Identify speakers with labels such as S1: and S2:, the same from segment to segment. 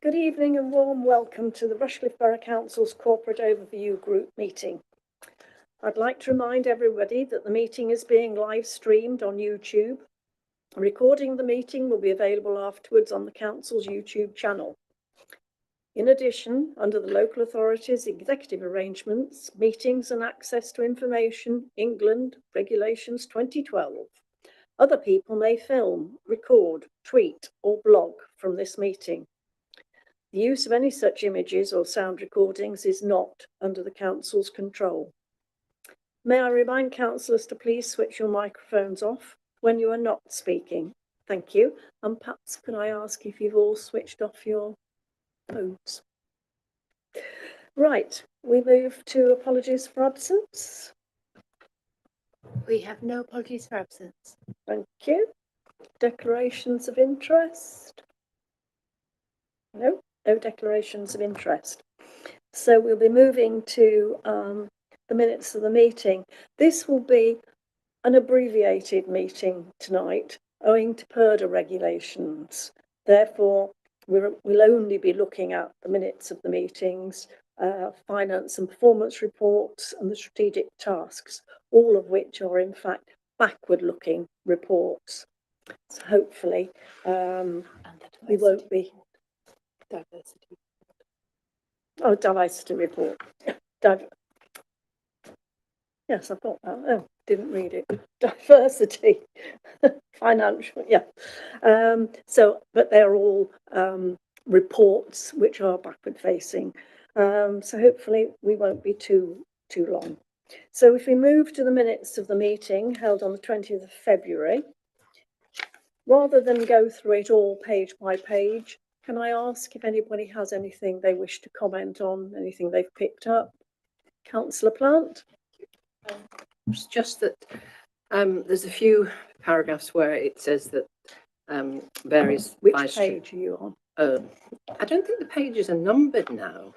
S1: Good evening and warm welcome to the Rushcliffe Borough Council's Corporate Overview Group meeting. I'd like to remind everybody that the meeting is being live streamed on YouTube. A recording of the meeting will be available afterwards on the Council's YouTube channel. In addition, under the local authorities' executive arrangements, meetings and access to information, England Regulations 2012, other people may film, record, tweet or blog from this meeting. The use of any such images or sound recordings is not under the Council's control. May I remind councillors to please switch your microphones off when you are not speaking. Thank you. And perhaps can I ask if you've all switched off your phones? Right, we move to apologies for absence.
S2: We have no apologies for absence.
S1: Thank you. Declarations of interest? No declarations of interest. So we'll be moving to the minutes of the meeting. This will be an abbreviated meeting tonight, owing to PERDA regulations. Therefore, we'll only be looking at the minutes of the meetings, finance and performance reports and the strategic tasks, all of which are in fact backward-looking reports. So hopefully we won't be...
S2: Diversity.
S1: Oh, diversity report. Yes, I've got that. Oh, didn't read it. Diversity, financial, yeah. But they're all reports which are backward facing. So hopefully we won't be too long. So if we move to the minutes of the meeting held on the 20th of February, rather than go through it all page by page, can I ask if anybody has anything they wish to comment on, anything they've picked up? Councillor Plant?
S2: It's just that there's a few paragraphs where it says that various...
S1: Which page are you on?
S2: I don't think the pages are numbered now,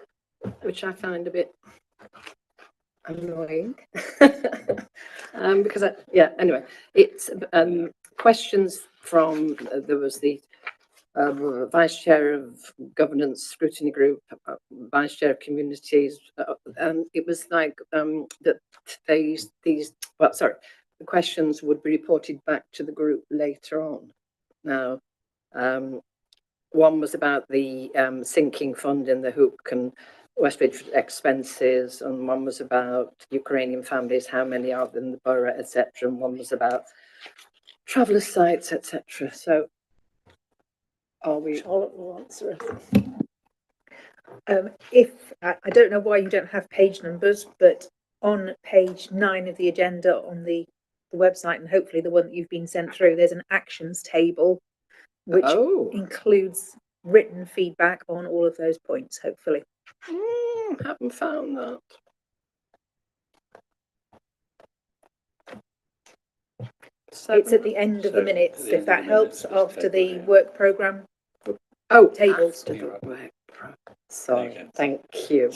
S2: which I find a bit annoying. Because, anyway, it's questions from, there was the Vice Chair of Governance Scrutiny Group, Vice Chair of Communities, and it was like that the questions would be reported back to the group later on. Now, one was about the sinking fund in the Hook and Westbridge expenses, and one was about Ukrainian families, how many are in the borough, etc., and one was about traveller sites, etc. So are we...
S1: Charlotte will answer it.
S3: I don't know why you don't have page numbers, but on page 9 of the agenda on the website, and hopefully the one that you've been sent through, there's an actions table which includes written feedback on all of those points, hopefully.
S2: Haven't found that.
S3: It's at the end of the minutes, if that helps, after the work programme tables.
S2: Sorry, thank you.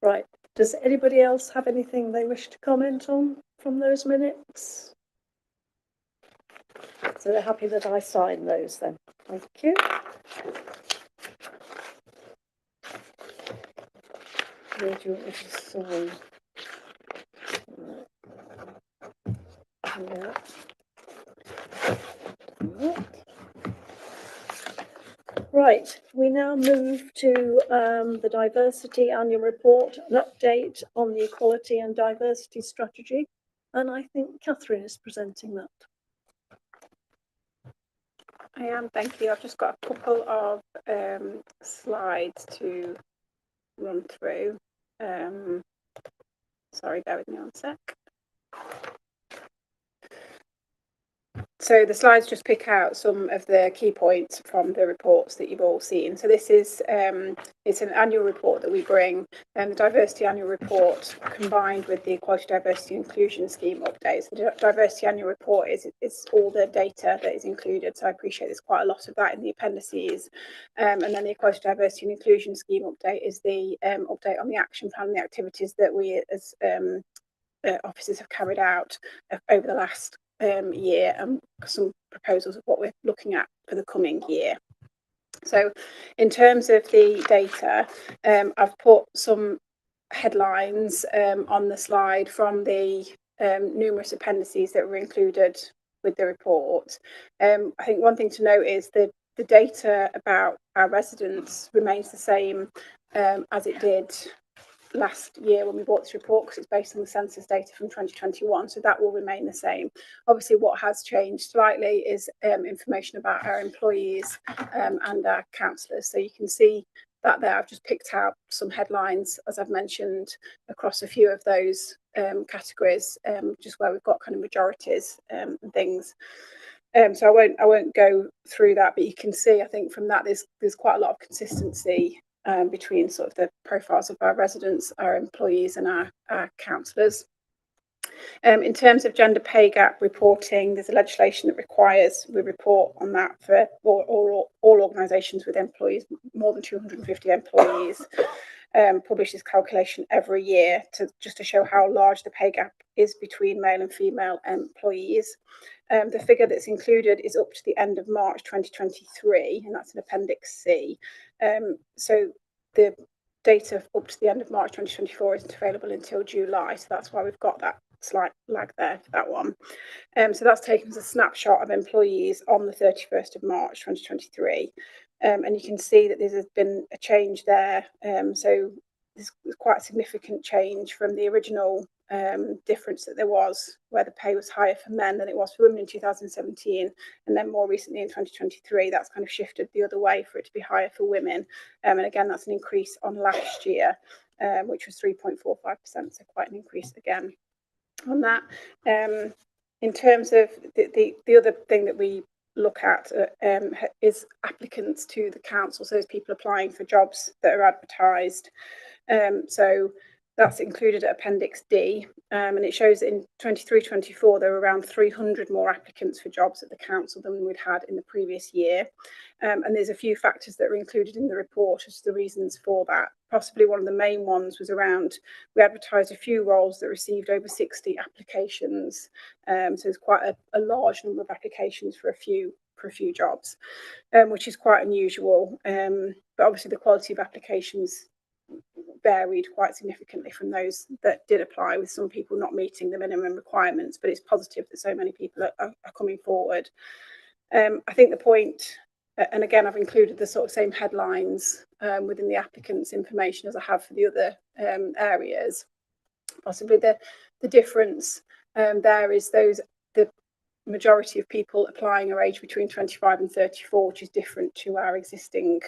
S1: Right. Does anybody else have anything they wish to comment on from those minutes? So they're happy that I sign those then. Thank you. Where do you want me to sign? Yeah. Right, we now move to the Diversity Annual Report, an update on the Equality and Diversity Strategy. And I think Catherine is presenting that.
S4: I am, thank you. I've just got a couple of slides to run through. Sorry, bear with me one sec. So the slides just pick out some of the key points from the reports that you've all seen. So this is it's an annual report that we bring, and the Diversity Annual Report combined with the Equality, Diversity and Inclusion Scheme updates. The Diversity Annual Report is all the data that is included. So I appreciate there's quite a lot of that in the appendices. And then the Equality, Diversity and Inclusion Scheme update is the update on the action plan and the activities that we as officers have carried out over the last year, and some proposals of what we're looking at for the coming year. So in terms of the data, I've put some headlines on the slide from the numerous appendices that were included with the report. I think one thing to note is that the data about our residents remains the same as it did last year when we bought this report, because it's based on the census data from 2021, so that will remain the same. Obviously, what has changed slightly is information about our employees and our councillors. So you can see that there. I've just picked out some headlines, as I've mentioned, across a few of those categories, just where we've got kind of majorities and things. So I won't go through that, but you can see, I think from that there's quite a lot of consistency between sort of the profiles of our residents, our employees and our councillors. In terms of gender pay gap reporting, there's a legislation that requires we report on that for all organisations with employees, more than 250 employees. Publish this calculation every year just to show how large the pay gap is between male and female employees. The figure that's included is up to the end of March 2023, and that's in Appendix C. So the data up to the end of March 2024 isn't available until July, so that's why we've got that slight lag there for that one. So that's taken as a snapshot of employees on the 31st of March 2023. And you can see that there's been a change there. So there's quite a significant change from the original difference that there was, where the pay was higher for men than it was for women in 2017, and then more recently in 2023 that's kind of shifted the other way for it to be higher for women, and again that's an increase on last year, which was 3.45%, so quite an increase again on that. In terms of the other thing that we look at is applicants to the council, so those people applying for jobs that are advertised. So that's included at Appendix D, and it shows that in 23-24 there were around 300 more applicants for jobs at the council than we'd had in the previous year. And there's a few factors that are included in the report as to the reasons for that. Possibly one of the main ones was around, we advertised a few roles that received over 60 applications. So there's quite a large number of applications for a few jobs, which is quite unusual. But obviously the quality of applications varied quite significantly from those that did apply, with some people not meeting the minimum requirements, but it's positive that so many people are coming forward. I think the point, and again I've included the sort of same headlines within the applicants' information as I have for the other areas. Possibly the difference there is the majority of people applying are aged between 25 and 34, which is different to our existing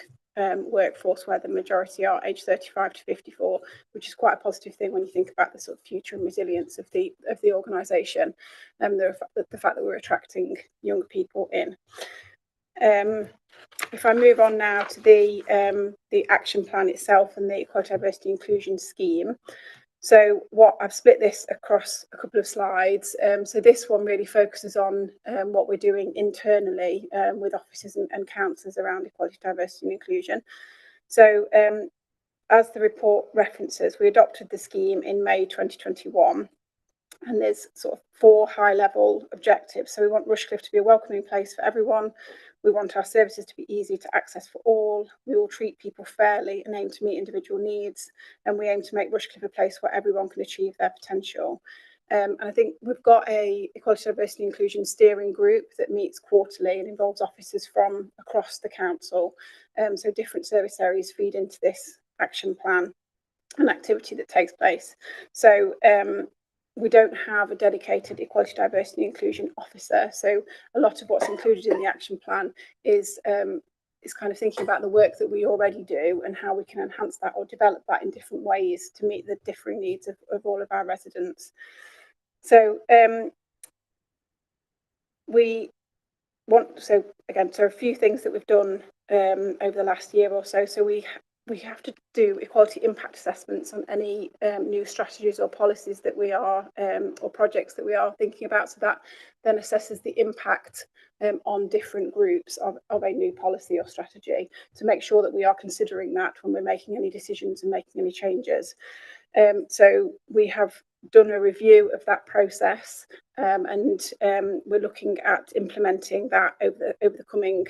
S4: workforce, where the majority are aged 35 to 54, which is quite a positive thing when you think about the sort of future and resilience of the organisation, and the fact that we're attracting younger people in. If I move on now to the action plan itself and the Equality, Diversity, Inclusion scheme. So I've split this across a couple of slides. So this one really focuses on what we're doing internally with officers and councillors around equality, diversity and inclusion. So as the report references, we adopted the scheme in May 2021. And there's sort of 4 high-level objectives. So we want Rushcliffe to be a welcoming place for everyone. We want our services to be easy to access for all. We will treat people fairly and aim to meet individual needs. And we aim to make Rushcliffe a place where everyone can achieve their potential. And I think we've got a Equality, Diversity and Inclusion steering group that meets quarterly and involves officers from across the council. So different service areas feed into this action plan and activity that takes place. So we don't have a dedicated Equality, Diversity and Inclusion officer. So a lot of what's included in the action plan is kind of thinking about the work that we already do and how we can enhance that or develop that in different ways to meet the differing needs of all of our residents. So so a few things that we've done over the last year or so. So we have to do equality impact assessments on any new strategies or policies that we are or projects that we are thinking about. So that then assesses the impact on different groups of a new policy or strategy to make sure that we are considering that when we're making any decisions and making any changes. So we have done a review of that process, and we're looking at implementing that over the coming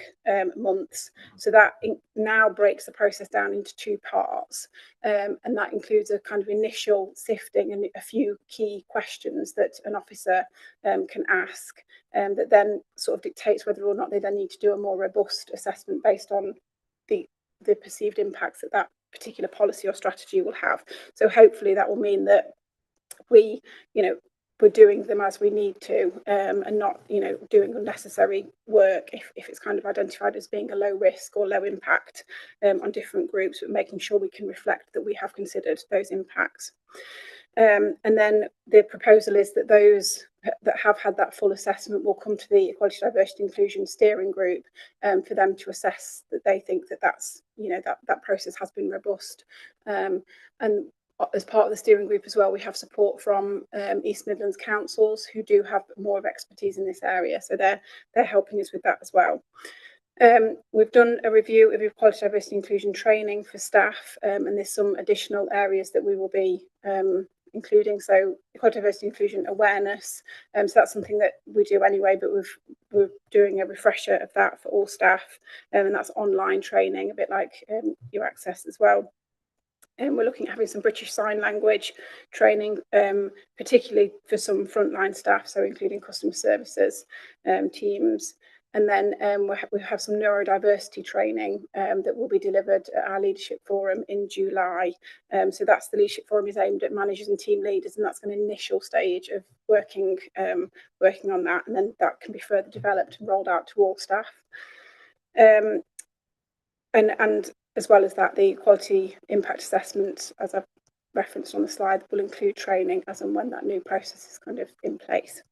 S4: months. So that now breaks the process down into two parts, and that includes a kind of initial sifting and a few key questions that an officer can ask, that then sort of dictates whether or not they then need to do a more robust assessment based on the perceived impacts that that particular policy or strategy will have. So hopefully that will mean that we're doing them as we need to, and not, doing unnecessary work if it's kind of identified as being a low risk or low impact on different groups, but making sure we can reflect that we have considered those impacts. And then the proposal is that those that have had that full assessment will come to the Equality, Diversity, Inclusion Steering Group for them to assess that they think that that's, that process has been robust. And as part of the steering group as well, we have support from East Midlands councils who do have more of expertise in this area, so they're helping us with that as well. We've done a review of equality, diversity, inclusion training for staff, and there's some additional areas that we will be including. So equality, diversity, inclusion awareness. So that's something that we do anyway, but we're doing a refresher of that for all staff, and that's online training, a bit like your access as well. And we're looking at having some British Sign Language training, particularly for some frontline staff, so including customer services teams. And then we have some neurodiversity training that will be delivered at our leadership forum in July. So that's the leadership forum is aimed at managers and team leaders, and that's an initial stage of working on that, and then that can be further developed and rolled out to all staff. And as well as that, the quality impact assessment, as I've referenced on the slide, will include training as and when that new process is kind of in place.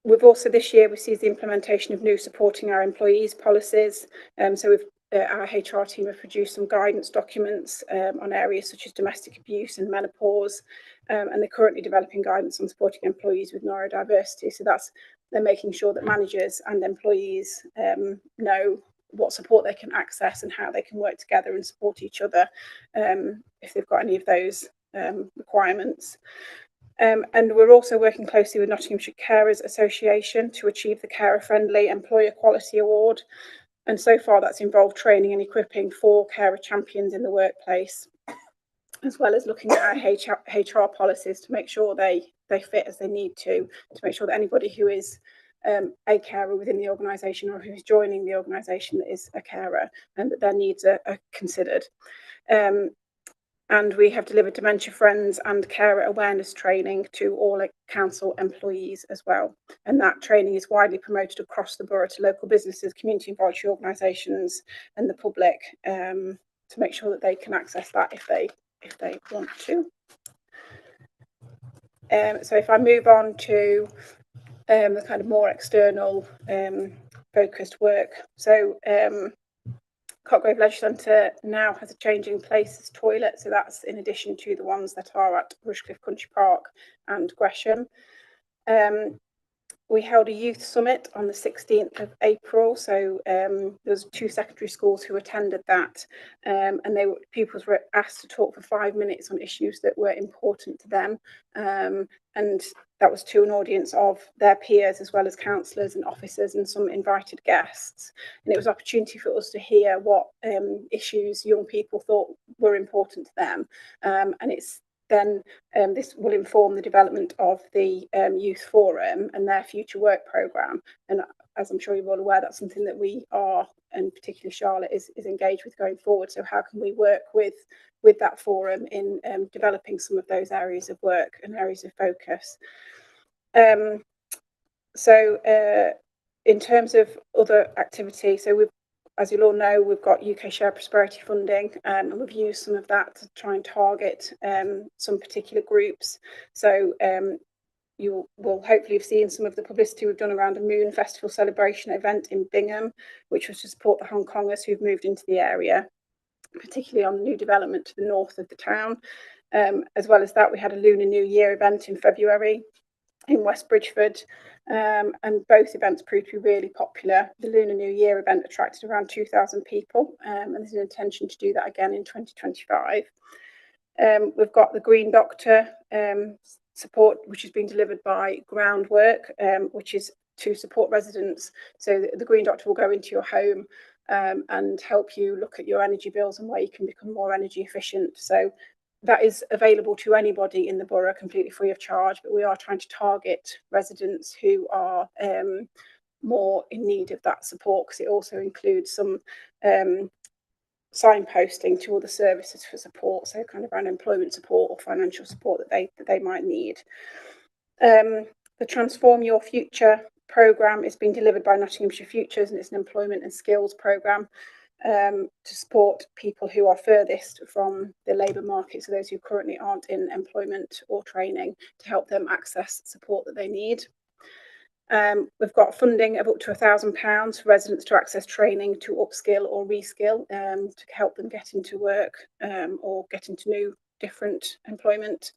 S4: We've also this year received the implementation of new supporting our employees policies. So our HR team have produced some guidance documents on areas such as domestic abuse and menopause, and they're currently developing guidance on supporting employees with neurodiversity. So they're making sure that managers and employees know what support they can access and how they can work together and support each other if they've got any of those requirements. And we're also working closely with Nottinghamshire Carers Association to achieve the Carer Friendly Employer Quality Award. And so far that's involved training and equipping 4 carer champions in the workplace, as well as looking at our HR policies to make sure they fit as they need to make sure that anybody who is a carer within the organisation or who's joining the organisation that is a carer, and that their needs are considered. And we have delivered Dementia Friends and carer awareness training to all council employees as well. And that training is widely promoted across the borough to local businesses, community and voluntary organisations and the public, to make sure that they can access that if they want to. So if I move on to the kind of more external focused work. So Cotgrave Leisure Centre now has a changing places toilet, so that's in addition to the ones that are at Rushcliffe Country Park and Gresham. We held a youth summit on the 16th of April, so there's 2 secondary schools who attended that, and pupils were asked to talk for 5 minutes on issues that were important to them, and that was to an audience of their peers as well as counsellors and officers and some invited guests. And it was an opportunity for us to hear what issues young people thought were important to them, and it's then this will inform the development of the youth forum and their future work programme. And as I'm sure you're all aware, that's something that we are, and particularly Charlotte is engaged with going forward. So how can we work with that forum in developing some of those areas of work and areas of focus? So in terms of other activity, so as you'll all know, we've got UK Share Prosperity funding, and we've used some of that to try and target some particular groups. So you will hopefully have seen some of the publicity we've done around a Moon Festival celebration event in Bingham, which was to support the Hong Kongers who've moved into the area, particularly on new development to the north of the town. As well as that, we had a Lunar New Year event in February in West Bridgford, and both events proved to be really popular. The Lunar New Year event attracted around 2,000 people, and there's an intention to do that again in 2025. We've got the Green Doctor support, which has been delivered by Groundwork, which is to support residents. So the Green Doctor will go into your home and help you look at your energy bills and where you can become more energy efficient. So that is available to anybody in the borough completely free of charge, but we are trying to target residents who are more in need of that support, because it also includes some signposting to other services for support, so kind of around employment support or financial support that they might need. The Transform Your Future programme is being delivered by Nottinghamshire Futures, and it's an employment and skills programme to support people who are furthest from the labour market, so those who currently aren't in employment or training, to help them access support that they need. We've got funding of up to £1,000 for residents to access training to upskill or reskill to help them get into work or get into new different employment.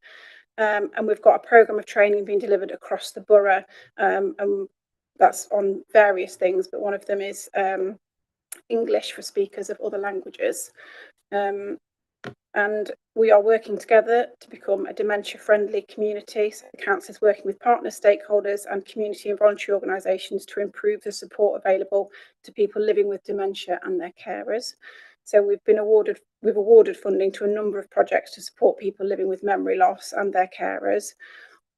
S4: And we've got a programme of training being delivered across the borough, and that's on various things, but one of them is English for speakers of other languages. And we are working together to become a dementia-friendly community. So the council is working with partner stakeholders and community and voluntary organisations to improve the support available to people living with dementia and their carers. So we've awarded funding to a number of projects to support people living with memory loss and their carers.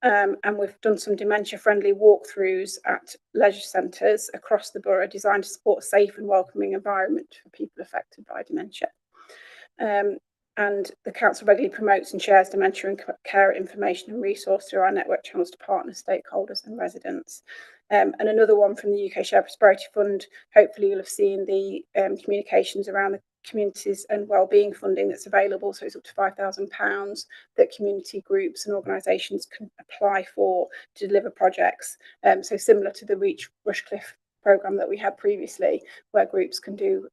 S4: And we've done some dementia-friendly walkthroughs at leisure centres across the borough, designed to support a safe and welcoming environment for people affected by dementia. And the council regularly promotes and shares dementia and care information and resource through our network channels to partners, stakeholders and residents. And another one from the UK Shared Prosperity Fund, hopefully you'll have seen the communications around the communities and wellbeing funding that's available. So it's up to £5,000 that community groups and organisations can apply for to deliver projects. So similar to the Reach Rushcliffe programme that we had previously, where groups can do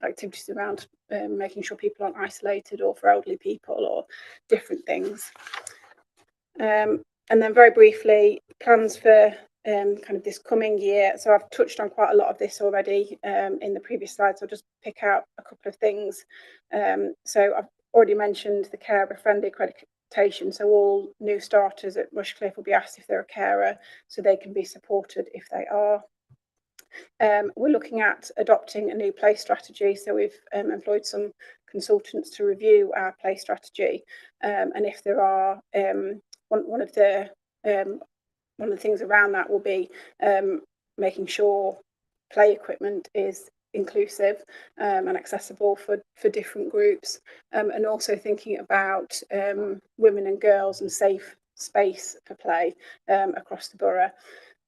S4: activities around making sure people aren't isolated, or for elderly people, or different things. And then very briefly, plans for kind of this coming year. So I've touched on quite a lot of this already in the previous slides. I'll just pick out a couple of things. So I've already mentioned the carer-friendly accreditation. So all new starters at Rushcliffe will be asked if they're a carer, so they can be supported if they are. We're looking at adopting a new place strategy. So we've employed some consultants to review our place strategy. And if there are, one of the things around that will be making sure play equipment is inclusive and accessible for different groups, and also thinking about women and girls and safe space for play across the borough.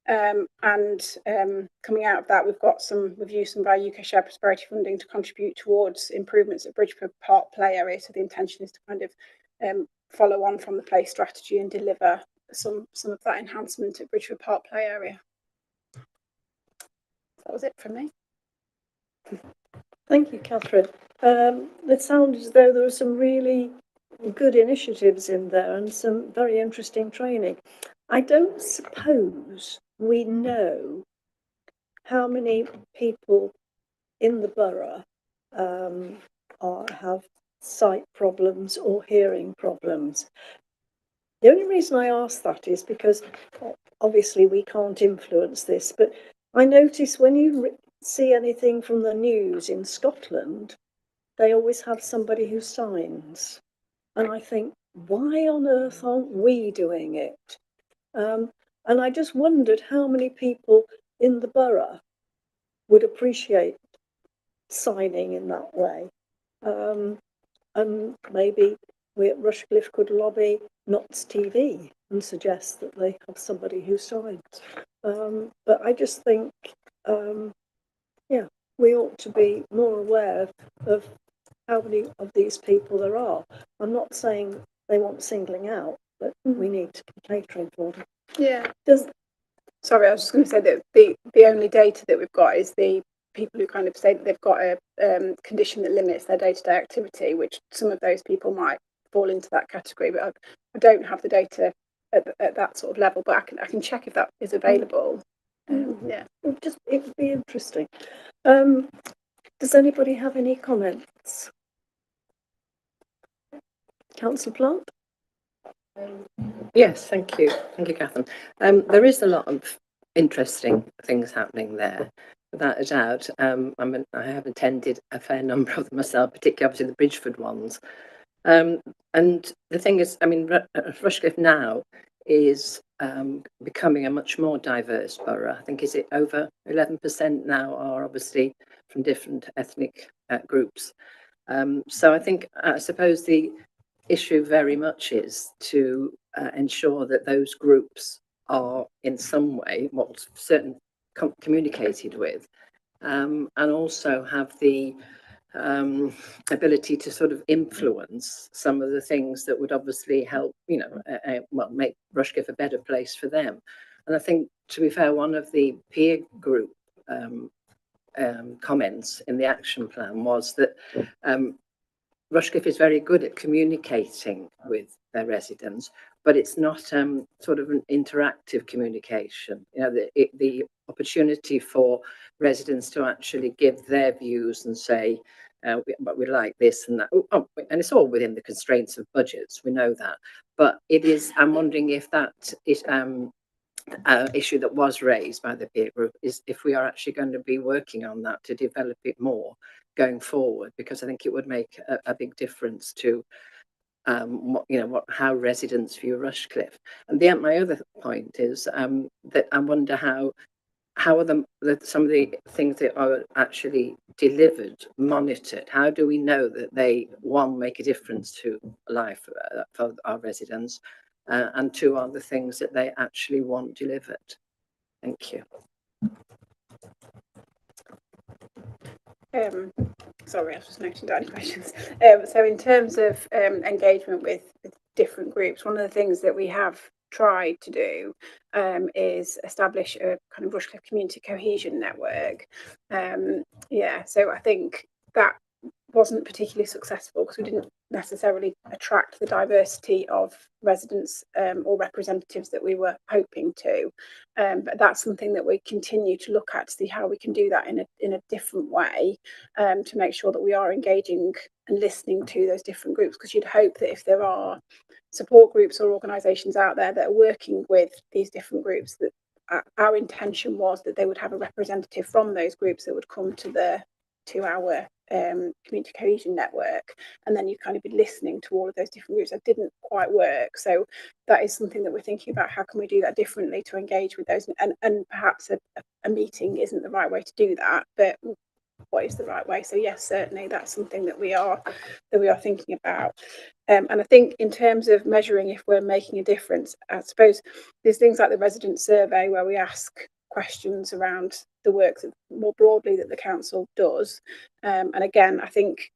S4: Coming out of that, we've used some of our UK Shared Prosperity funding to contribute towards improvements at Bridgeford Park play area. So the intention is to kind of follow on from the play strategy and deliver some of that enhancement at Bridgeford Park play area. That was it from me.
S1: Thank you, Catherine. It sounds as though there were some really good initiatives in there and some very interesting training. I don't suppose we know how many people in the borough have sight problems or hearing problems. The only reason I ask that is because obviously we can't influence this, but I notice when you see anything from the news in Scotland, they always have somebody who signs. And I think, why on earth aren't we doing it? And I just wondered how many people in the borough would appreciate signing in that way. And maybe we at Rushcliffe could lobby Notts TV and suggest that they have somebody who signs. But I just think, we ought to be more aware of how many of these people there are. I'm not saying they want singling out, but we need to be catering for them.
S4: Yeah. Sorry, I was just going to say that the only data that we've got is the people who kind of say that they've got a condition that limits their day-to-day activity, which some of those people might fall into that category. But I don't have the data at that sort of level, but I can check if that is available. Yeah,
S1: it would be interesting. Does anybody have any comments? Councillor Plant?
S2: Yes, thank you. Thank you, Catherine. There is a lot of interesting things happening there, without a doubt. I have attended a fair number of them myself, particularly obviously the Bridgeford ones. And the thing is, I mean, Rushcliffe now is becoming a much more diverse borough. I think is it over 11% now are obviously from different ethnic groups. So I suppose the issue very much is to ensure that those groups are in some way certain communicated with, and also have the ability to sort of influence some of the things that would obviously help, make Rushcliffe a better place for them. And I think, to be fair, one of the peer group comments in the action plan was that Rushcliffe is very good at communicating with their residents, but it's not sort of an interactive communication. You know, the opportunity for residents to actually give their views and say, but we like this and that. And it's all within the constraints of budgets. We know that. But it is, I'm wondering if that is issue that was raised by the peer group is if we are actually going to be working on that to develop it more going forward, because I think it would make a big difference to how residents view Rushcliffe. And my other point is that I wonder how are some of the things that are actually delivered monitored? How do we know that they, one, make a difference to life for our residents, and two, are the things that they actually want delivered? Thank you.
S4: Sorry, I was just noting down questions. So in terms of engagement with different groups, one of the things that we have tried to do is establish a kind of Rushcliffe community cohesion network. So I think that wasn't particularly successful because we didn't necessarily attract the diversity of residents or representatives that we were hoping to. But that's something that we continue to look at to see how we can do that in a different way, to make sure that we are engaging and listening to those different groups, because you'd hope that if there are support groups or organisations out there that are working with these different groups, that our intention was that they would have a representative from those groups that would come to our community cohesion network, and then you kind of be listening to all of those different groups. That didn't quite work, so that is something that we're thinking about. How can we do that differently to engage with those? And perhaps a meeting isn't the right way to do that, but what is the right way? So yes, certainly that's something that we are thinking about. And I think in terms of measuring if we're making a difference, I suppose there's things like the resident survey where we ask questions around the work that more broadly that the council does. And again, I think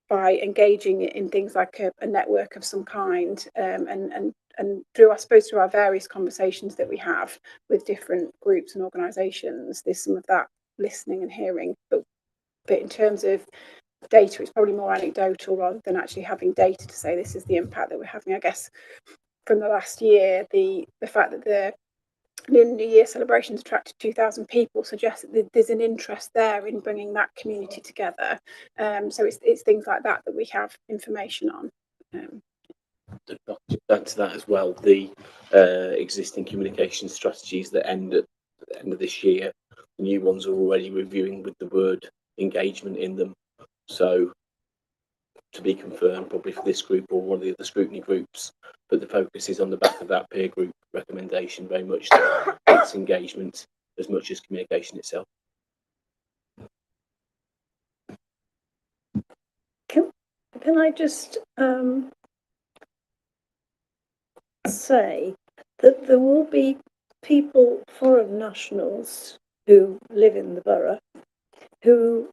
S4: by engaging in things like a network of some kind, and through, I suppose, through our various conversations that we have with different groups and organisations, there's some of that listening and hearing. But in terms of data, it's probably more anecdotal rather than actually having data to say this is the impact that we're having. I guess from the last year, the fact that the New Year celebrations attracted 2,000 people suggests that there's an interest there in bringing that community together. So it's things like that that we have information on.
S5: To add to that as well, the existing communication strategies that end at the end of this year, the new ones are already reviewing with the word engagement in them. So to be confirmed, probably for this group or one of the other scrutiny groups, but the focus is on the back of that peer group recommendation, very much that it's engagement as much as communication itself.
S1: Can I just say that there will be people, foreign nationals who live in the borough, who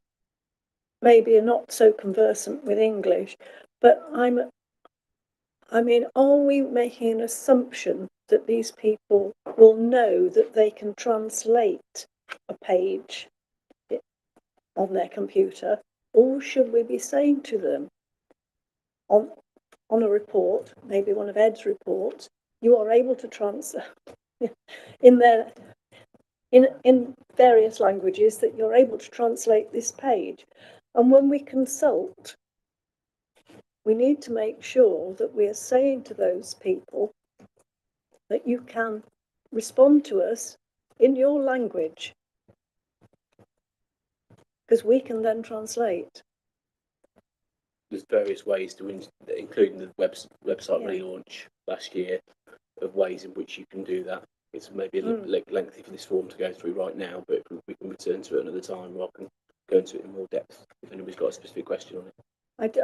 S1: maybe are not so conversant with English, but are we making an assumption that these people will know that they can translate a page on their computer, or should we be saying to them on a report, maybe one of Ed's reports, you are able to translate in various languages that you're able to translate this page? And when we consult we need to make sure that we are saying to those people that you can respond to us in your language, because we can then translate.
S5: There's various ways to, including the website
S1: Yeah.
S5: relaunch last year, of ways in which you can do that. It's maybe a little lengthy for this form to go through right now, but we can return to it another time, or I can go into it in more depth if anybody's got a specific question on it.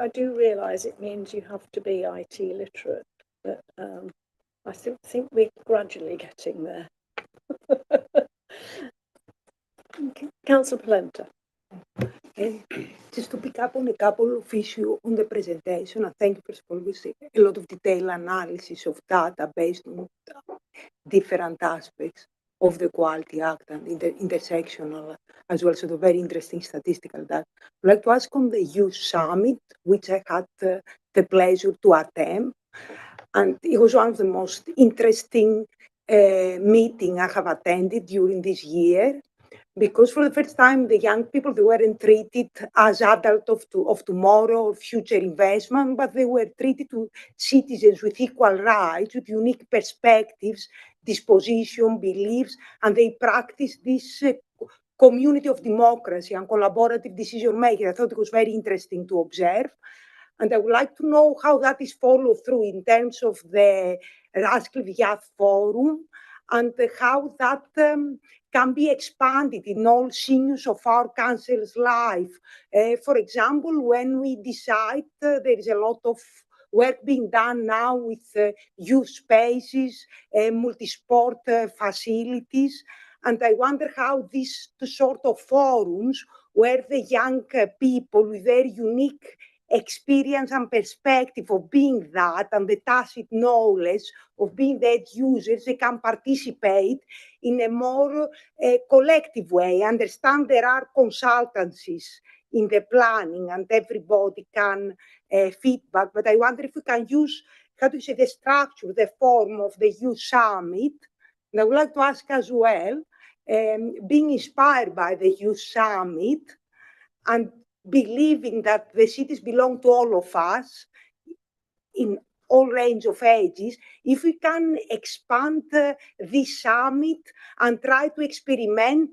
S1: I do realise it means you have to be IT literate, but I think we're gradually getting there. Councillor Polenta.
S6: Just to pick up on a couple of issues on the presentation, and thank you for always a lot of detailed analysis of data based on different aspects of the Quality Act and intersectional, as well. So the very interesting statistical data. I'd like to ask on the Youth Summit, which I had the pleasure to attend, and it was one of the most interesting meetings I have attended during this year. Because for the first time, the young people, they weren't treated as adults of tomorrow or future investment, but they were treated to citizens with equal rights, with unique perspectives, disposition, beliefs, and they practiced this community of democracy and collaborative decision making. I thought it was very interesting to observe. And I would like to know how that is followed through in terms of the Rushcliffe Youth Forum, and how that can be expanded in all sinews of our council's life. For example, when we decide there is a lot of work being done now with youth spaces, multi-sport facilities, and I wonder how these sort of forums where the young people with their unique experience and perspective of being that and the tacit knowledge of being the end users, they can participate in a more collective way, understand there are consultancies in the planning and everybody can feedback, but I wonder if we can use, how to say, the structure, the form of the Youth Summit. And I would like to ask as well, being inspired by the Youth Summit and believing that the cities belong to all of us in all range of ages, if we can expand this summit and try to experiment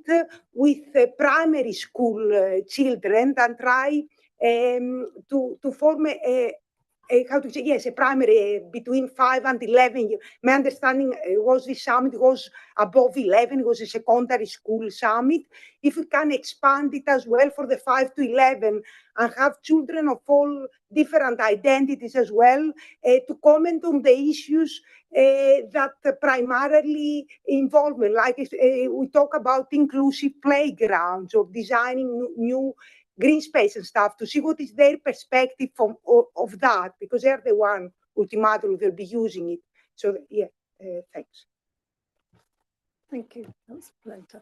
S6: with primary school children and try to form how to say, yes, a primary between 5 and 11 years. My understanding was this summit was above 11, it was a secondary school summit. If we can expand it as well for the 5 to 11 and have children of all different identities as well, to comment on the issues that primarily involvement, like we talk about inclusive playgrounds or designing new green space and stuff, to see what is their perspective of that, because they're the one ultimately will be using it. So yeah, thanks.
S1: Thank you, Councillor Polenta.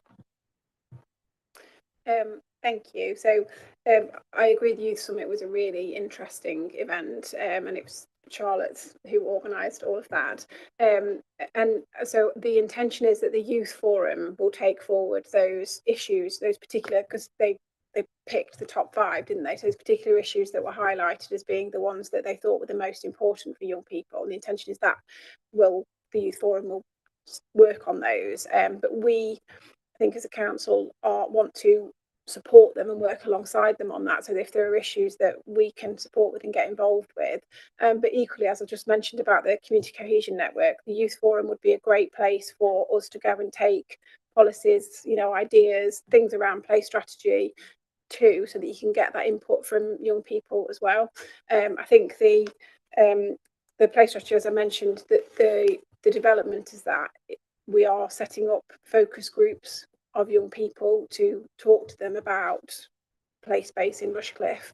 S4: Thank you. So I agree the Youth Summit was a really interesting event, and it was Charlotte who organised all of that. And so the intention is that the Youth Forum will take forward those issues, those particular, because they picked the top 5, didn't they? So those particular issues that were highlighted as being the ones that they thought were the most important for young people. And the intention is that the Youth Forum will work on those. But we, I think as a council, want to support them and work alongside them on that. So if there are issues that we can support with and get involved with, but equally, as I just mentioned about the Community Cohesion Network, the Youth Forum would be a great place for us to go and take policies, ideas, things around play strategy too, so that you can get that input from young people as well. I think the play strategy, as I mentioned, the development is that we are setting up focus groups of young people to talk to them about play space in Rushcliffe.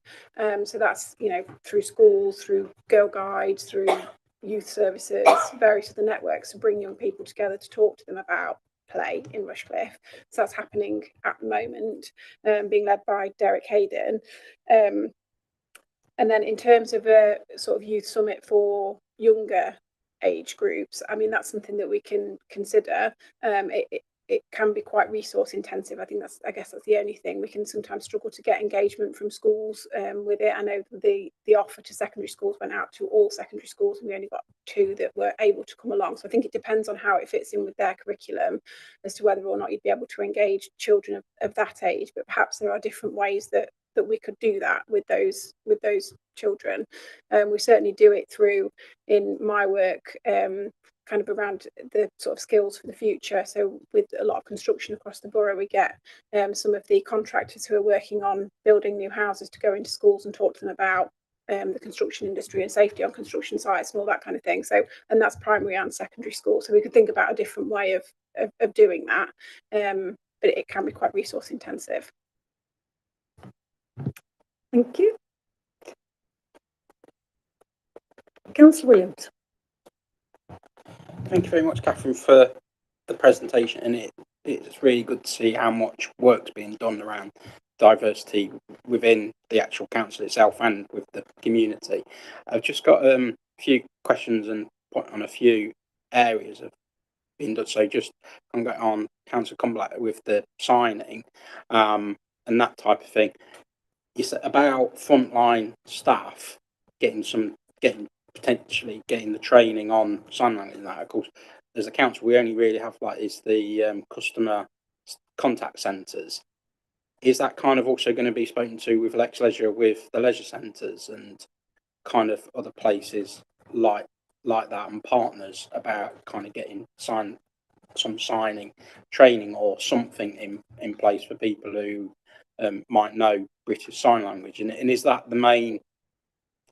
S4: So that's, through schools, through Girl Guides, through youth services, various other networks to bring young people together to talk to them about play in Rushcliffe. So that's happening at the moment, being led by Derek Hayden. And then in terms of a sort of youth summit for younger age groups, I mean, that's something that we can consider. it can be quite resource intensive. I guess that's the only thing. We can sometimes struggle to get engagement from schools with it. I know the offer to secondary schools went out to all secondary schools, and we only got 2 that were able to come along. So I think it depends on how it fits in with their curriculum as to whether or not you'd be able to engage children of that age. But perhaps there are different ways that we could do that with those children. We certainly do it through, in my work, kind of around the sort of skills for the future. So with a lot of construction across the borough, we get some of the contractors who are working on building new houses to go into schools and talk to them about the construction industry and safety on construction sites and all that kind of thing. So, and that's primary and secondary school. So we could think about a different way of doing that, but it can be quite resource intensive.
S1: Thank you. Councillor Williams.
S7: Thank you very much, Catherine, for the presentation, and it's really good to see how much work's being done around diversity within the actual council itself and with the community. I've just got a few questions and point on a few areas of being done. So just I'm going on Councillor Cumberland with the signing and that type of thing. It's about frontline staff potentially getting the training on sign language and that. Of course, as a council, we only really have is the customer contact centres. Is that kind of also going to be spoken to with Lex Leisure, with the leisure centres and kind of other places like that, and partners about kind of getting some signing training or something in place for people who might know British Sign Language? And is that the main?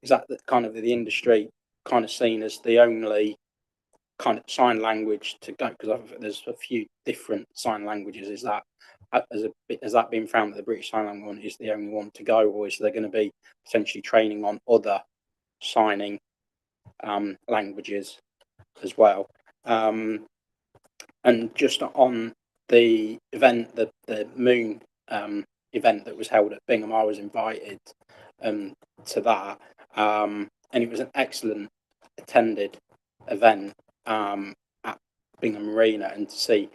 S7: Is that the kind of the industry kind of seen as the only kind of sign language to go? Because there's a few different sign languages. Is that has that been found that the British Sign Language one is the only one to go, or is there going to be potentially training on other signing languages as well? And just on the event, the Moon event that was held at Bingham, I was invited to that, and it was an excellent attended event at Bingham Arena, and to see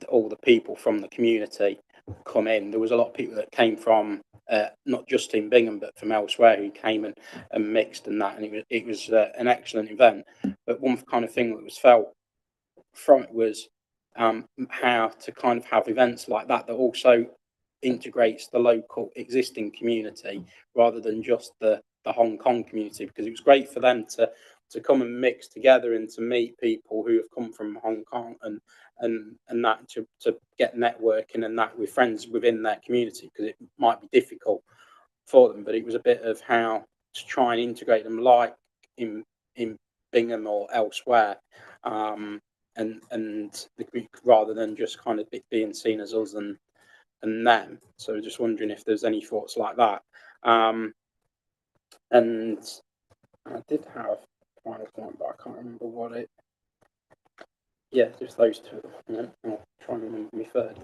S7: all the people from the community come in. There was a lot of people that came from not just in Bingham but from elsewhere who came and mixed and that, and it was an excellent event. But one kind of thing that was felt from it was how to kind of have events like that also integrates the local existing community rather than just the Hong Kong community, because it was great for them to come and mix together and to meet people who have come from Hong Kong and that to get networking and that with friends within their community, because it might be difficult for them. But it was a bit of how to try and integrate them, like in Bingham or elsewhere, and rather than just kind of being seen as us and them. So just wondering if there's any thoughts like that. And I did have a final point, but I can't remember what it. Yeah, just those two. I'll try and remember my third.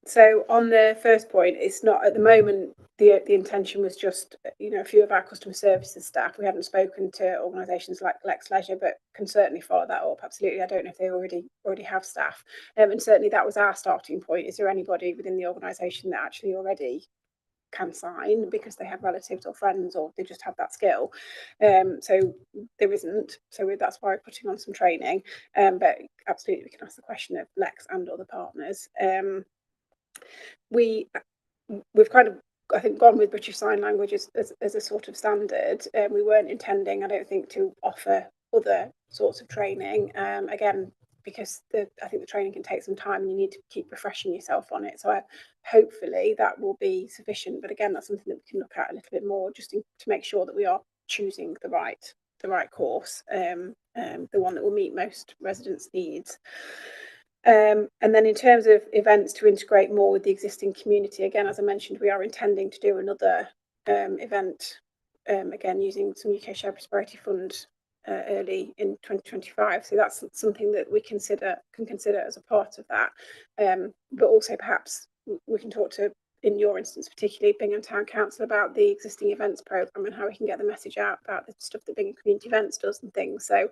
S4: So on the first point, it's not at the moment. The intention was just, a few of our customer services staff. We haven't spoken to organisations like Lex Leisure, but can certainly follow that up. Absolutely, I don't know if they already have staff, and certainly that was our starting point. Is there anybody within the organisation that actually already can sign because they have relatives or friends, or they just have that skill? So there isn't. So that's why we're putting on some training. But absolutely, we can ask the question of Lex and other partners. We've kind of, I think, gone with British Sign Language as a sort of standard. We weren't intending, I don't think, to offer other sorts of training. Again, because I think the training can take some time and you need to keep refreshing yourself on it. So hopefully that will be sufficient. But again, that's something that we can look at a little bit more, just to make sure that we are choosing the right course, the one that will meet most residents' needs. And then in terms of events to integrate more with the existing community, again, as I mentioned, we are intending to do another event, again, using some UK Shared Prosperity Fund early in 2025. So that's something that we can consider as a part of that. But also perhaps we can talk to in your instance, particularly Bingham Town Council, about the existing events programme and how we can get the message out about the stuff that Bingham Community Events does and things. So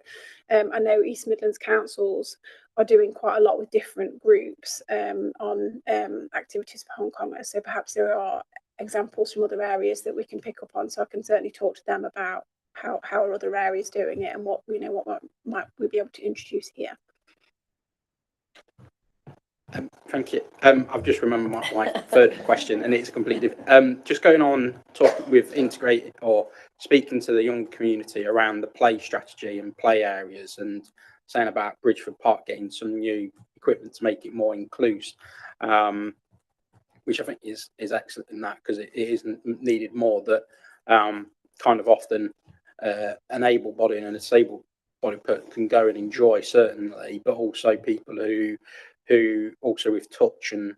S4: I know East Midlands councils are doing quite a lot with different groups on activities for home commerce. So perhaps there are examples from other areas that we can pick up on. So I can certainly talk to them about how are other areas doing it and what might we be able to introduce here.
S7: Thank you. I've just remembered my third question, and it's completely just going on talking with integrate or speaking to the young community around the play strategy and play areas, and saying about Bridgeford Park getting some new equipment to make it more inclusive, which I think is excellent in that, because it isn't needed more that kind of often an able body and a disabled body can go and enjoy, certainly, but also people who also with touch and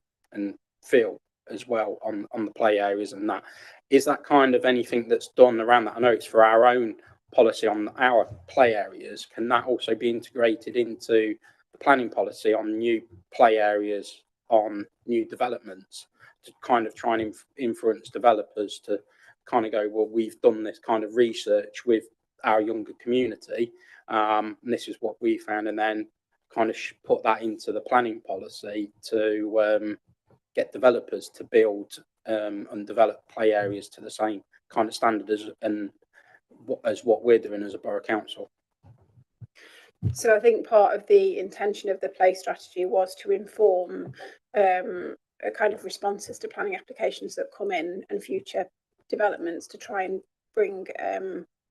S7: feel as well on the play areas. And that is that kind of anything that's done around that. I know it's for our own policy on our play areas. Can that also be integrated into the planning policy on new play areas, on new developments, to kind of try and influence developers to kind of go, well, we've done this kind of research with our younger community, and this is what we found, and then kind of put that into the planning policy to get developers to build and develop play areas to the same kind of standard as what we're doing as a borough council.
S4: So I think part of the intention of the play strategy was to inform a kind of responses to planning applications that come in and future developments, to try and bring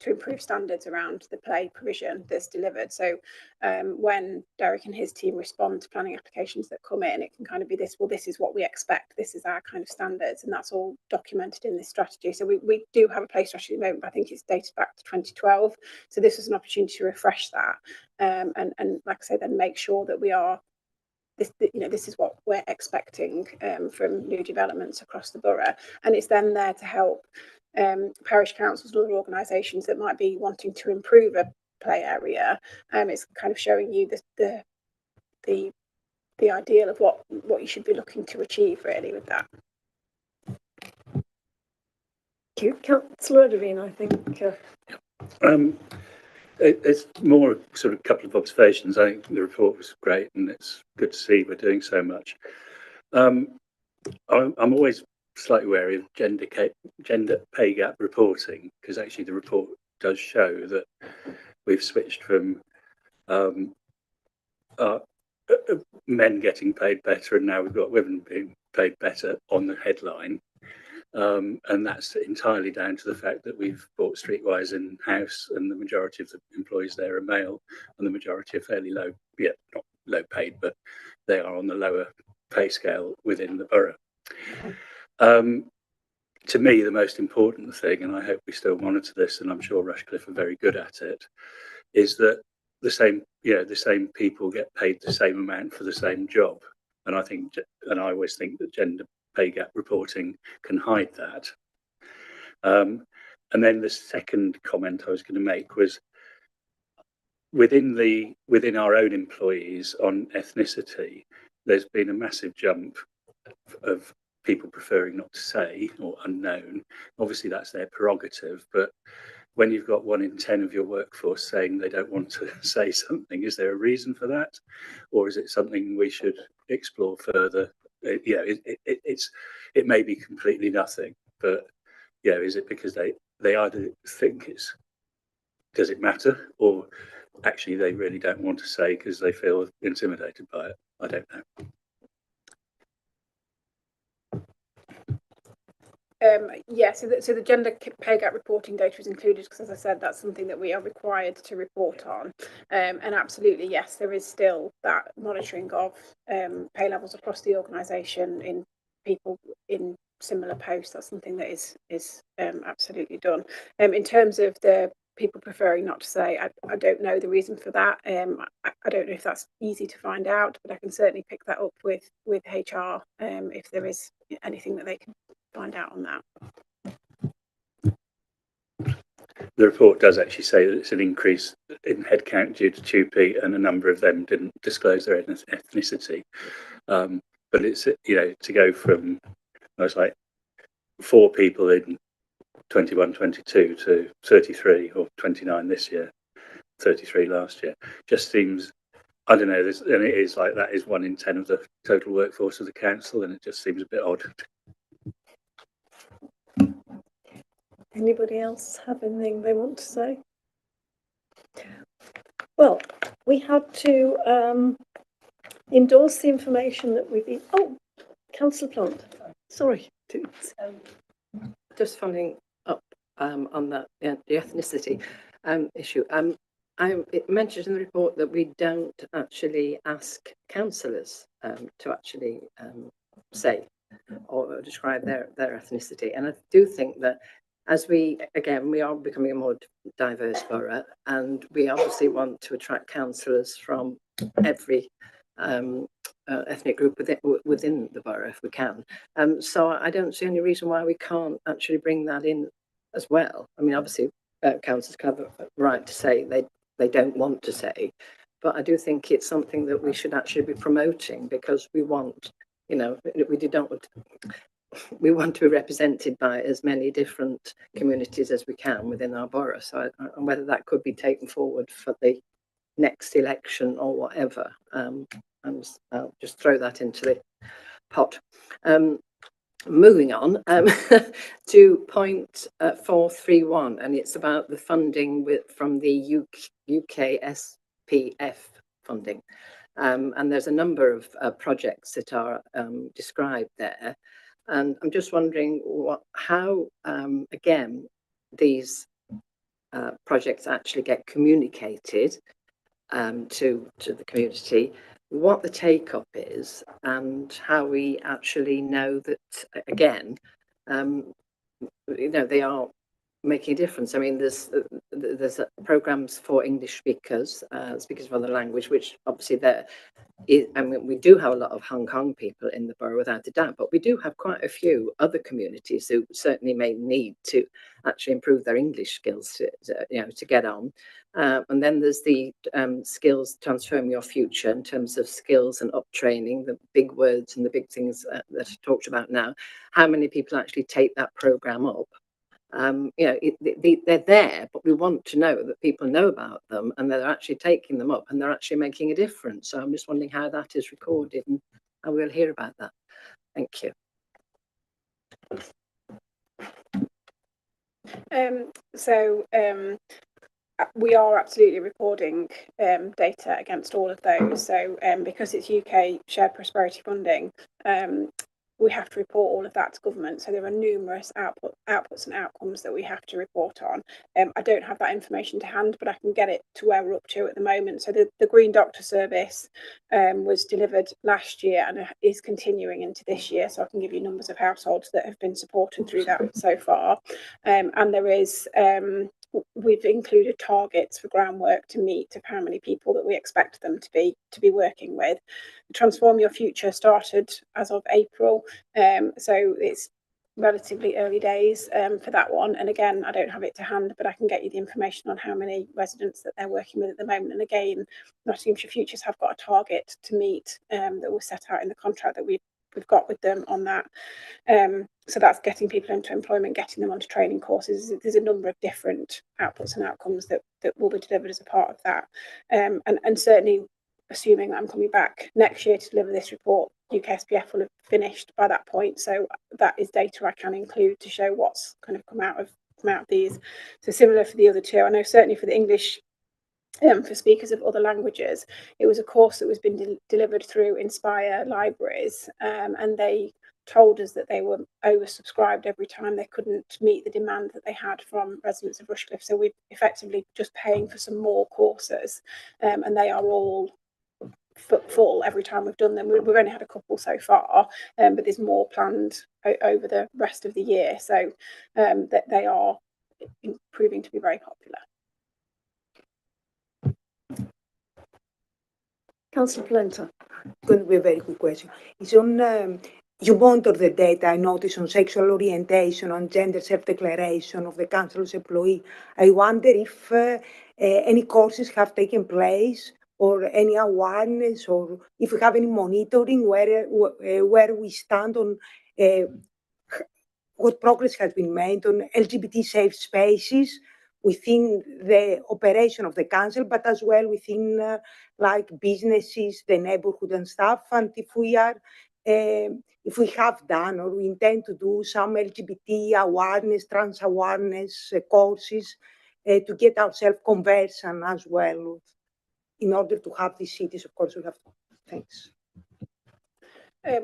S4: to improve standards around the play provision that's delivered. So when Derek and his team respond to planning applications that come in, it can kind of be this, well, this is what we expect, this is our kind of standards, and that's all documented in this strategy. So we do have a play strategy at the moment, but I think it's dated back to 2012. So this was an opportunity to refresh that and like I say, then make sure that we are this is what we're expecting from new developments across the borough, and it's then there to help parish councils and other organisations that might be wanting to improve a play area. It's kind of showing you the ideal of what you should be looking to achieve really with that.
S1: Thank you, Councillor Devine. I think.
S8: It's more sort of a couple of observations. I think the report was great, and it's good to see we're doing so much. I'm always slightly wary of gender pay gap reporting, because actually the report does show that we've switched from men getting paid better, and now we've got women being paid better on the headline. And that's entirely down to the fact that we've bought Streetwise in-house, and the majority of the employees there are male, and the majority are fairly low, not low paid, but they are on the lower pay scale within the borough. To me, the most important thing, and I hope we still monitor this, and I'm sure Rushcliffe are very good at it, is that the same people get paid the same amount for the same job. And I always think that gender pay gap reporting can hide that. And then the second comment I was going to make was within our own employees on ethnicity, there's been a massive jump of people preferring not to say, or unknown. Obviously that's their prerogative, but when you've got 1 in 10 of your workforce saying they don't want to say something, is there a reason for that, or is it something we should explore further? It may be completely nothing, but is it because they either think does it matter, or actually they really don't want to say because they feel intimidated by it? I don't know.
S4: So the gender pay gap reporting data is included because, as I said, that's something that we are required to report on. And absolutely, yes, there is still that monitoring of pay levels across the organisation in people in similar posts. That's something that is absolutely done. In terms of the people preferring not to say, I don't know the reason for that. I don't know if that's easy to find out, but I can certainly pick that up with HR if there is anything that they can find out on that.
S8: The report does actually say that it's an increase in headcount due to 2P, and a number of them didn't disclose their ethnicity. But it's, to go from I was like 4 people in 21, 22 to 33 or 29 this year, 33 last year. Just seems, I don't know, and it is like that is 1 in 10 of the total workforce of the council, and it just seems a bit odd.
S1: Anybody else have anything they want to say? Well, we had to endorse the information that we've been. Oh, Councillor Plant. Sorry.
S2: Just following up on that, the ethnicity issue. It mentions in the report that we don't actually ask councillors to actually say or describe their ethnicity. And I do think that as we are becoming a more diverse borough, and we obviously want to attract councillors from every ethnic group within the borough if we can. So I don't see any reason why we can't actually bring that in as well. I mean, obviously, councillors can have a right to say they don't want to say, but I do think it's something that we should actually be promoting, because we want, you know, we want to be represented by as many different communities as we can within our borough. So and whether that could be taken forward for the next election or whatever, and I'll just throw that into the pot. Moving on to point 431, and it's about the funding from the UK SPF funding. And there's a number of projects that are described there. And I'm just wondering how, again, these projects actually get communicated to the community, what the take-up is, and how we actually know that, again, you know, they are making a difference. I mean, there's programs for English speakers, speakers of other language, which obviously I mean, we do have a lot of Hong Kong people in the borough, without a doubt, but we do have quite a few other communities who certainly may need to actually improve their English skills to get on. And then there's the skills transform your future, in terms of skills and up training, the big words and the big things that are talked about now. How many people actually take that program up? You know, they're there, but we want to know that people know about them and they're actually taking them up and they're actually making a difference. So I'm just wondering how that is recorded, and I will hear about that. Thank you.
S4: We are absolutely recording data against all of those. So because it's UK shared prosperity funding, we have to report all of that to government. So there are numerous outputs and outcomes that we have to report on. I don't have that information to hand, but I can get it to where we're up to at the moment. So the Green Doctor service was delivered last year and is continuing into this year. So I can give you numbers of households that have been supported through that so far. And there is, we've included targets for groundwork to meet of how many people that we expect them to be working with. Transform Your Future started as of April, so it's relatively early days for that one. And again, I don't have it to hand, but I can get you the information on how many residents that they're working with at the moment. And again, Nottinghamshire Futures have got a target to meet that was set out in the contract that we've got with them on that. So that's getting people into employment, getting them onto training courses. There's a number of different outputs and outcomes that will be delivered as a part of that. And certainly, assuming that I'm coming back next year to deliver this report, UK SPF will have finished by that point. So that is data I can include to show what's kind of come out of these. So similar for the other two, I know certainly for the English for speakers of other languages, it was a course that was being delivered through Inspire Libraries, and they told us that they were oversubscribed every time. They couldn't meet the demand that they had from residents of Rushcliffe. So we're effectively just paying for some more courses, and they are all full every time we've done them. We've only had a couple so far, but there's more planned over the rest of the year. So that they are proving to be very popular.
S1: Councillor Polenta.
S6: Going to be a very quick question. It's on, you monitor the data, I notice, on sexual orientation, on gender self-declaration of the council's employee. I wonder if any courses have taken place, or any awareness, or if we have any monitoring where we stand on what progress has been made on LGBT safe spaces within the operation of the council, but as well within like businesses, the neighborhood and stuff. And if we have done or we intend to do some LGBT awareness, trans awareness courses to get ourselves conversant as well. In order to have these cities, of course, we have to. Thanks.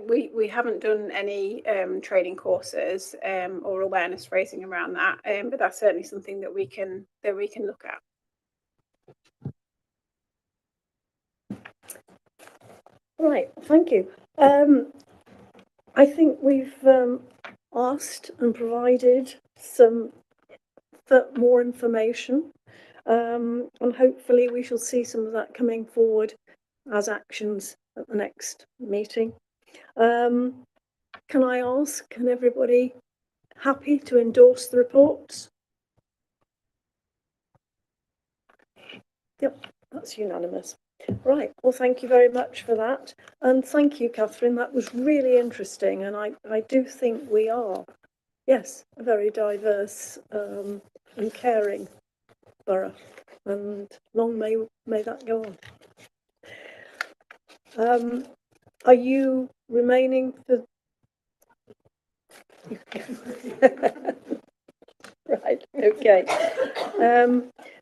S4: We haven't done any training courses or awareness raising around that, but that's certainly something that we can look at.
S1: Right, thank you. I think we've asked and provided some more information, and hopefully we shall see some of that coming forward as actions at the next meeting. Can I ask, can everybody happy to endorse the reports? Yep, that's unanimous. Right, well, thank you very much for that. And thank you, Catherine, that was really interesting. And I do think we are, yes, a very diverse and caring borough. And long may that go on. Are you remaining for... Right, okay.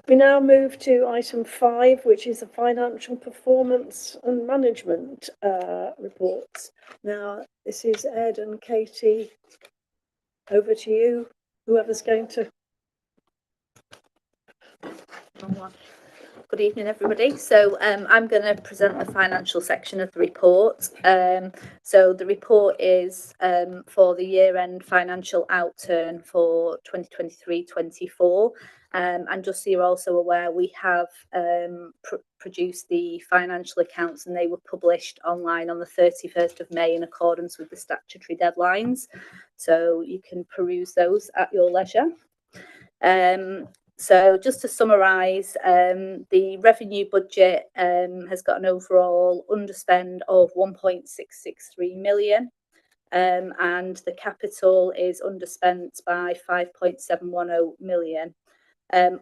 S1: We now move to item 5, which is the financial performance and management reports. Now, this is Ed and Katie. Over to you, whoever's going to.
S9: Good evening, everybody. So I'm going to present the financial section of the report. So the report is for the year-end financial outturn for 2023-24. And just so you're also aware, we have produced the financial accounts, and they were published online on the 31st of May in accordance with the statutory deadlines. So you can peruse those at your leisure. So just to summarise, the revenue budget has got an overall underspend of 1.663 million, and the capital is underspent by 5.710 million.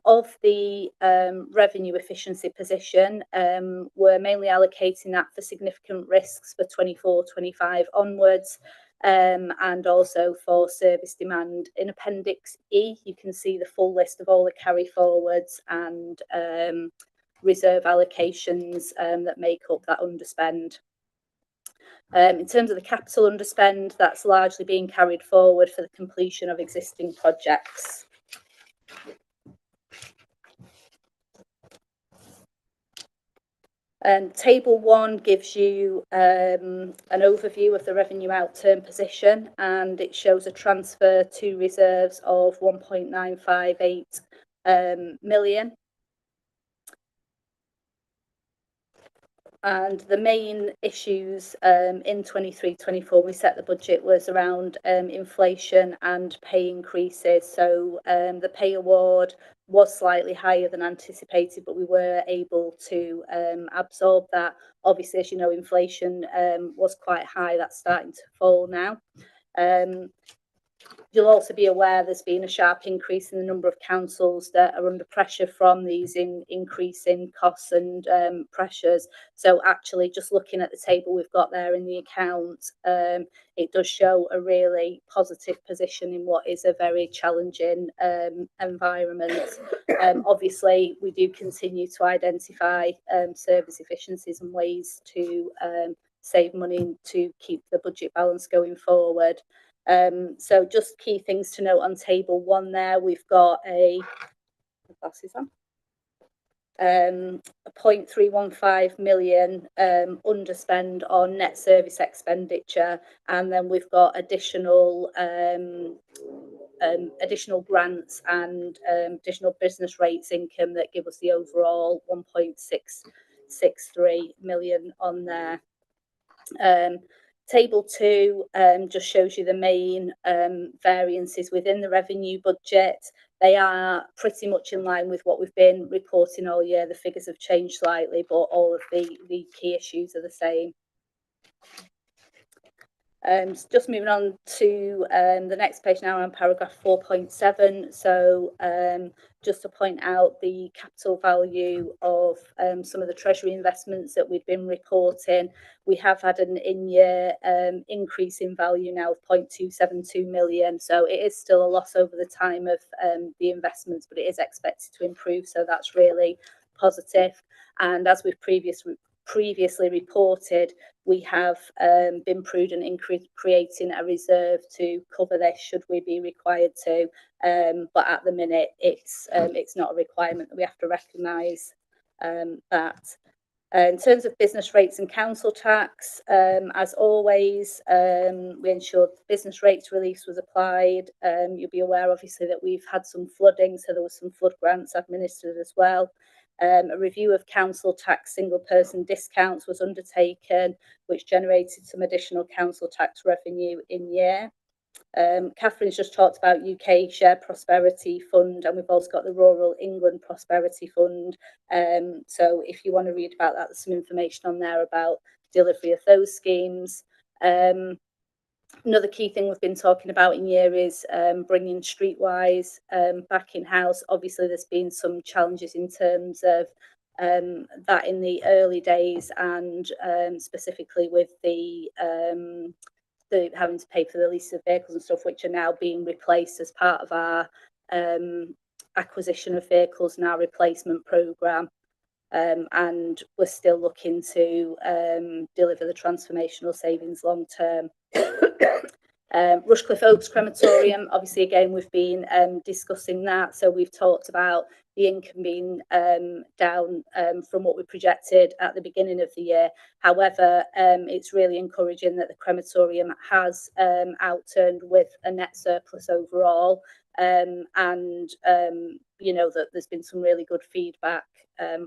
S9: Of the revenue efficiency position, we're mainly allocating that for significant risks for 24-25 onwards, and also for service demand. In Appendix E, you can see the full list of all the carry forwards and reserve allocations that make up that underspend. In terms of the capital underspend, that's largely being carried forward for the completion of existing projects. Table 1 gives you an overview of the revenue outturn position, and it shows a transfer to reserves of 1.958 million. And the main issues in 23-24, we set the budget, was around inflation and pay increases. So the pay award was slightly higher than anticipated, but we were able to absorb that. Obviously, as you know, inflation was quite high. That's starting to fall now. You'll also be aware there's been a sharp increase in the number of councils that are under pressure from these increasing costs and pressures. So actually, just looking at the table we've got there in the account, it does show a really positive position in what is a very challenging environment. Obviously, we do continue to identify service efficiencies and ways to save money to keep the budget balance going forward. So just key things to note on table 1 there, we've got a 0.315 million underspend on net service expenditure, and then we've got additional grants and additional business rates income that give us the overall 1.663 million on there. Table 2 just shows you the main variances within the revenue budget. They are pretty much in line with what we've been reporting all year. The figures have changed slightly, but all of the key issues are the same. Just moving on to the next page now on paragraph 4.7. So just to point out the capital value of some of the Treasury investments that we've been reporting. We have had an in-year increase in value now of 0.272 million. So it is still a loss over the time of the investments, but it is expected to improve. So that's really positive. And as we've previously reported, we have been prudent in creating a reserve to cover this should we be required to. But at the minute, it's not a requirement that we have to recognise that. In terms of business rates and council tax, as always, we ensured the business rates release was applied. You'll be aware, obviously, that we've had some flooding, so there was some flood grants administered as well. A review of council tax single person discounts was undertaken, which generated some additional council tax revenue in year. Catherine's just talked about UK Share Prosperity Fund, and we've also got the Rural England Prosperity Fund. So if you want to read about that, there's some information on there about delivery of those schemes. Another key thing we've been talking about in year is bringing Streetwise back in-house. Obviously, there's been some challenges in terms of that in the early days, and specifically with the having to pay for the lease of vehicles and stuff, which are now being replaced as part of our acquisition of vehicles and our replacement programme. And we're still looking to deliver the transformational savings long term. Rushcliffe Oaks Crematorium, obviously, again, we've been discussing that. So we've talked about the income being down from what we projected at the beginning of the year. However, it's really encouraging that the crematorium has outturned with a net surplus overall. And you know, that there's been some really good feedback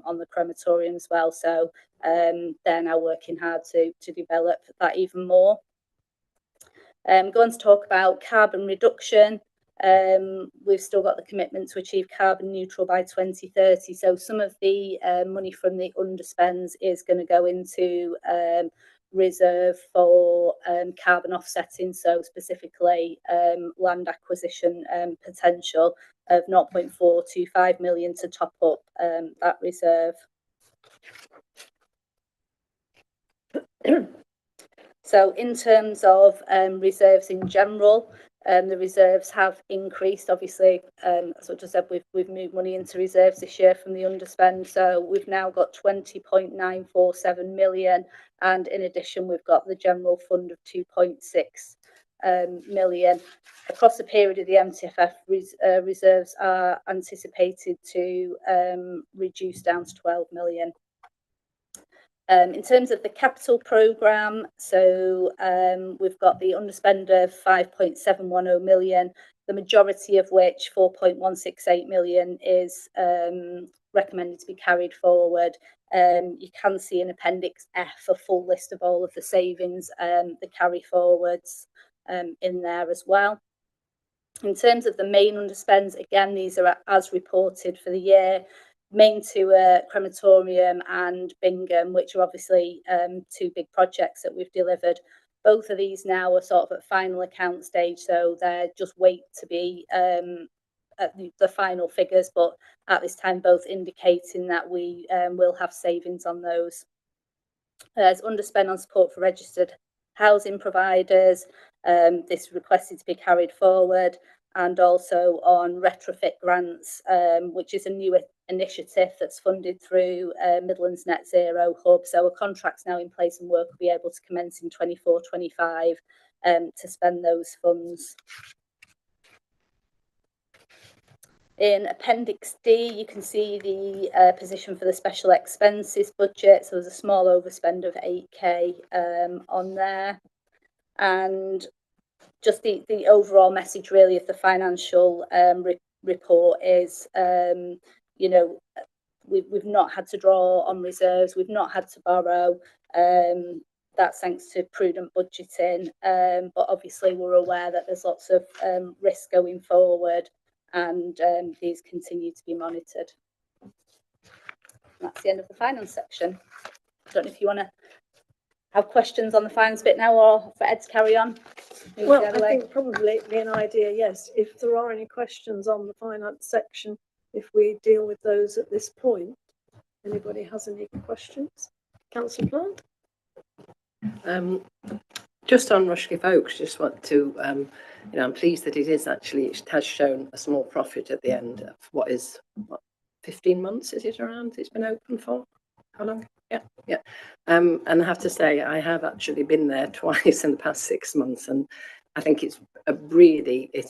S9: on the crematorium as well. So they're now working hard to develop that even more. Going to talk about carbon reduction. We've still got the commitment to achieve carbon neutral by 2030. So some of the money from the underspends is going to go into reserve for carbon offsetting. So specifically land acquisition potential of 0.425 million to top up that reserve. So in terms of reserves in general, the reserves have increased. Obviously, as I just said, we've moved money into reserves this year from the underspend. So we've now got 20.947 million. And in addition, we've got the general fund of 2.6 million. Across the period of the MTFF, reserves are anticipated to reduce down to 12 million. In terms of the capital programme, so we've got the underspend of 5.710 million, the majority of which 4.168 million is recommended to be carried forward. You can see in Appendix F a full list of all of the savings, the carry forwards in there as well. In terms of the main underspends, again, these are as reported for the year. Main to crematorium and Bingham, which are obviously two big projects that we've delivered. Both of these now are sort of at final account stage, so they're just wait to be at the final figures, but at this time both indicating that we will have savings on those. There's underspend on support for registered housing providers. This is requested to be carried forward, and also on retrofit grants, which is a new initiative that's funded through Midlands Net Zero Hub. So a contract's now in place and work will be able to commence in 24-25 to spend those funds. In Appendix D, you can see the position for the special expenses budget. So there's a small overspend of 8k on there. And just the overall message really of the financial report is, you know, we've not had to draw on reserves, we've not had to borrow. That's thanks to prudent budgeting, but obviously we're aware that there's lots of risk going forward, and these continue to be monitored. That's the end of the finance section. I don't know if you want to have questions on the finance bit now, or for Ed to carry on? Move
S1: Well,
S9: the other
S1: I
S9: way?
S1: think probably it'd be an idea, yes, if there are any questions on the finance section, if we deal with those at this point. Anybody has any questions? Councillor Plant?
S2: Just on Rushcliffe Oaks, just want to, I'm pleased that it has shown a small profit at the end of what, 15 months, is it around? It's been open for? How long? Yeah. And I have to say, I have actually been there twice in the past 6 months, and I think it's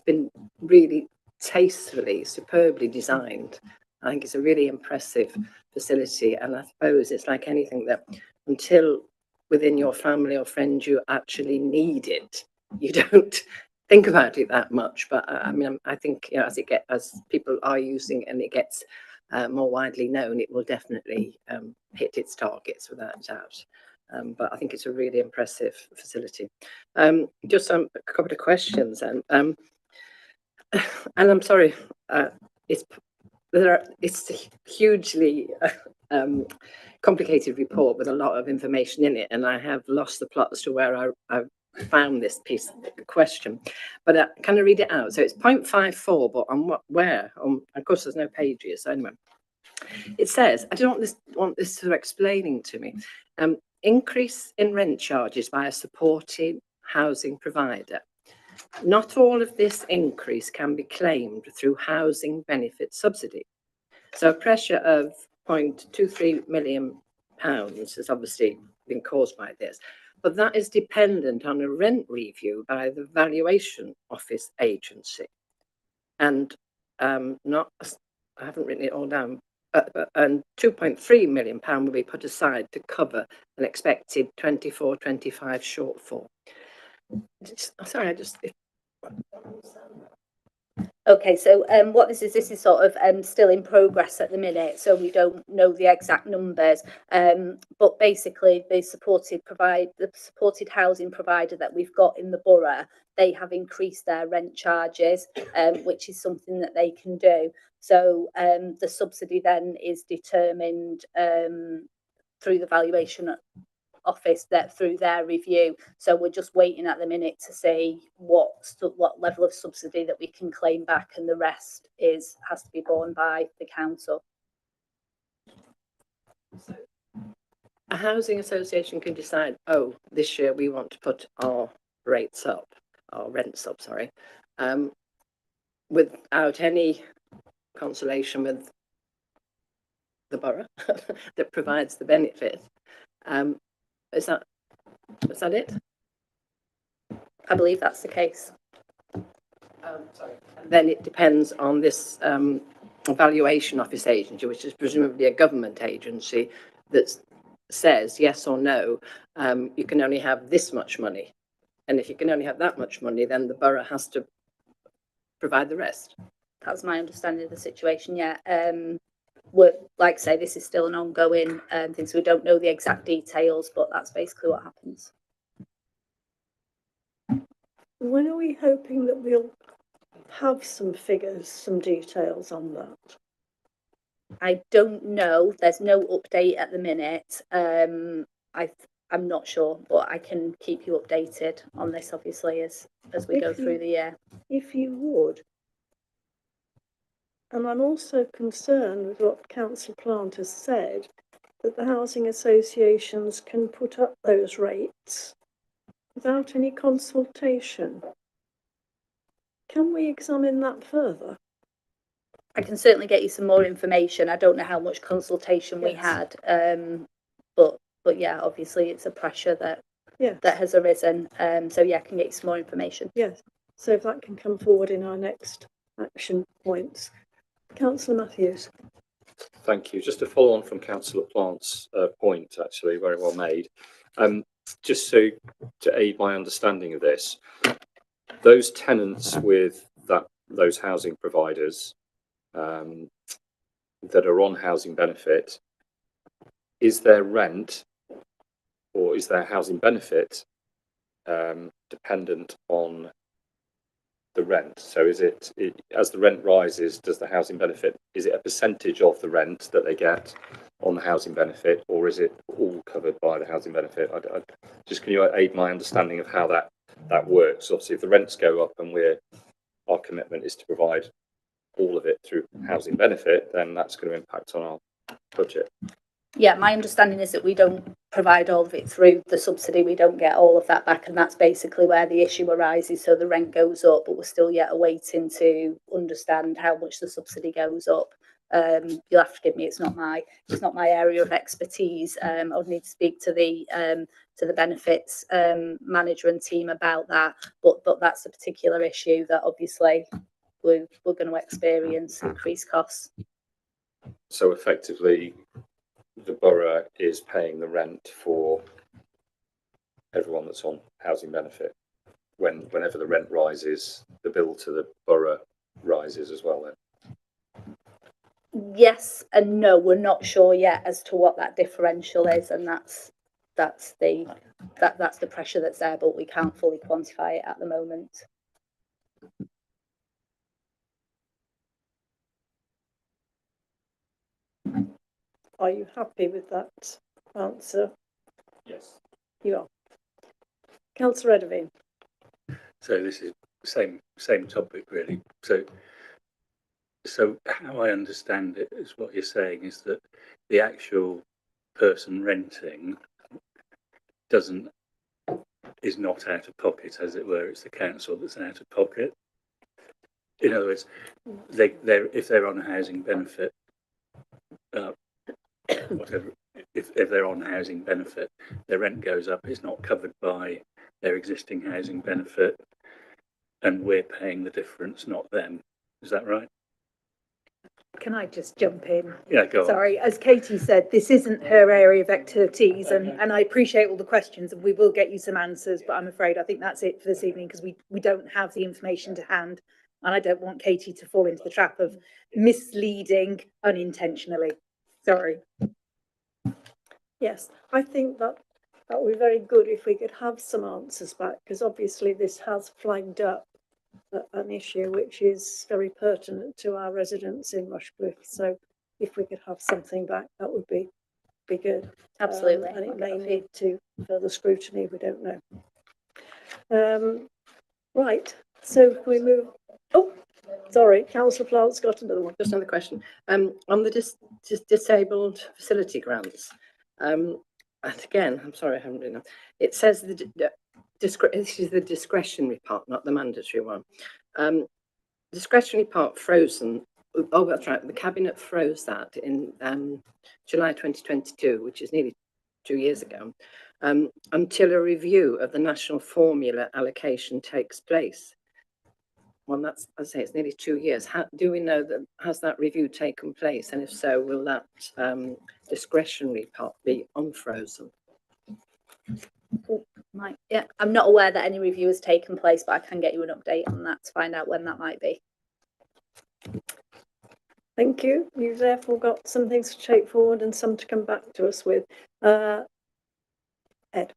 S2: been really tastefully, superbly designed. I think it's a really impressive facility, and I suppose it's like anything that until within your family or friends you actually need it, you don't think about it that much. But I think as people are using and it gets more widely known, it will definitely hit its targets without doubt. But I think it's a really impressive facility. Just a couple of questions, and I'm sorry, it's a hugely complicated report with a lot of information in it, and I have lost the plot as to where I found this piece of question. But can I read it out? So it's 0.54, but on where? Of course, there's no pages. So anyway, it says, I don't want this sort of explaining to me. Increase in rent charges by a supported housing provider. Not all of this increase can be claimed through housing benefit subsidy. So a pressure of £0.23 million has obviously been caused by this, but that is dependent on a rent review by the Valuation Office Agency. And I haven't written it all down, and £2.3 million will be put aside to cover an expected 24-25 shortfall. Sorry,
S9: Okay, so what this is sort of still in progress at the minute, so we don't know the exact numbers. But basically, the supported housing provider that we've got in the borough, they have increased their rent charges, which is something that they can do. So the subsidy then is determined through the Valuation Office, that through their review. So we're just waiting at the minute to see what level of subsidy that we can claim back, and the rest has to be borne by the council.
S2: A housing association can decide, oh, this year we want to put our rents up, without any consultation with the borough that provides the benefit. Is that it?
S9: I believe that's the case.
S2: Sorry. Then it depends on this Valuation Office Agency, which is presumably a government agency, that says yes or no, you can only have this much money. And if you can only have that much money, then the borough has to provide the rest.
S9: That's my understanding of the situation, yeah. Like I say, this is still an ongoing thing, so we don't know the exact details, but that's basically what happens.
S1: When are we hoping that we'll have some figures, some details on that?
S9: I don't know. There's no update at the minute. I'm not sure, but I can keep you updated on this, obviously, as we go through the year.
S1: If you would. And I'm also concerned with what Councillor Plant has said, that the housing associations can put up those rates without any consultation. Can we examine that further?
S9: I can certainly get you some more information. I don't know how much consultation we had, but yeah, obviously it's a pressure that has arisen. So yeah, I can get you some more information.
S1: Yes. So if that can come forward in our next action points. Councillor Matthews.
S8: Thank you. Just to follow on from Councillor Plant's point, actually, very well made. Just to aid my understanding of this, those tenants with those housing providers that are on housing benefit, is their rent or is their housing benefit dependent on
S10: the rent? So is it as the rent rises, does the housing benefit, is it a percentage of the rent that they get on the housing benefit, or is it all covered by the housing benefit? Just can you aid my understanding of how that works? Obviously, if the rents go up and our commitment is to provide all of it through housing benefit, then that's going to impact on our budget.
S9: Yeah, my understanding is that we don't provide all of it through the subsidy. We don't get all of that back, and that's basically where the issue arises. So the rent goes up, but we're still yet awaiting to understand how much the subsidy goes up. You'll have to forgive me; it's not my area of expertise. I would need to speak to the benefits manager and team about that. But that's a particular issue that obviously we're going to experience increased costs.
S10: So effectively, the borough is paying the rent for everyone that's on housing benefit. Whenever the rent rises, the bill to the borough rises as well then?
S9: Yes and no. We're not sure yet as to what that differential is, and that's the pressure that's there, but we can't fully quantify it at the moment.
S1: Are you happy with that answer?
S10: Yes.
S1: You are. Councillor Edavine.
S8: So this is same topic really. So how I understand it is what you're saying is that the actual person renting is not out of pocket, as it were. It's the council that's out of pocket. In other words, if they're on a housing benefit, whatever, if they're on housing benefit, their rent goes up. It's not covered by their existing housing benefit, and we're paying the difference, not them. Is that right?
S3: Can I just jump in?
S8: Yeah, go on.
S3: Sorry, as Katie said, this isn't her area of expertise, and I appreciate all the questions, and we will get you some answers, but I'm afraid I think that's it for this evening, because we don't have the information to hand, and I don't want Katie to fall into the trap of misleading unintentionally. Sorry.
S1: Yes, I think that would be very good if we could have some answers back, because obviously this has flagged up an issue which is very pertinent to our residents in Rushcliffe. So if we could have something back, that would be good.
S9: Absolutely.
S1: And it may need to further scrutiny, we don't know. Right, so we move. Oh, sorry, Councillor Plant's got another one.
S2: Just another question. On the disabled facility grants, and again, I'm sorry, I haven't written that. It says this is the discretionary part, not the mandatory one. Discretionary part frozen. Oh, that's right. The cabinet froze that in July 2022, which is nearly 2 years ago, until a review of the national formula allocation takes place. Well, that's, I say, it's nearly 2 years. Do we know that, has that review taken place? And if so, will that discretionary part be unfrozen?
S9: Yeah, I'm not aware that any review has taken place, but I can get you an update on that to find out when that might be.
S1: Thank you. You've therefore got some things to take forward and some to come back to us with. Ed.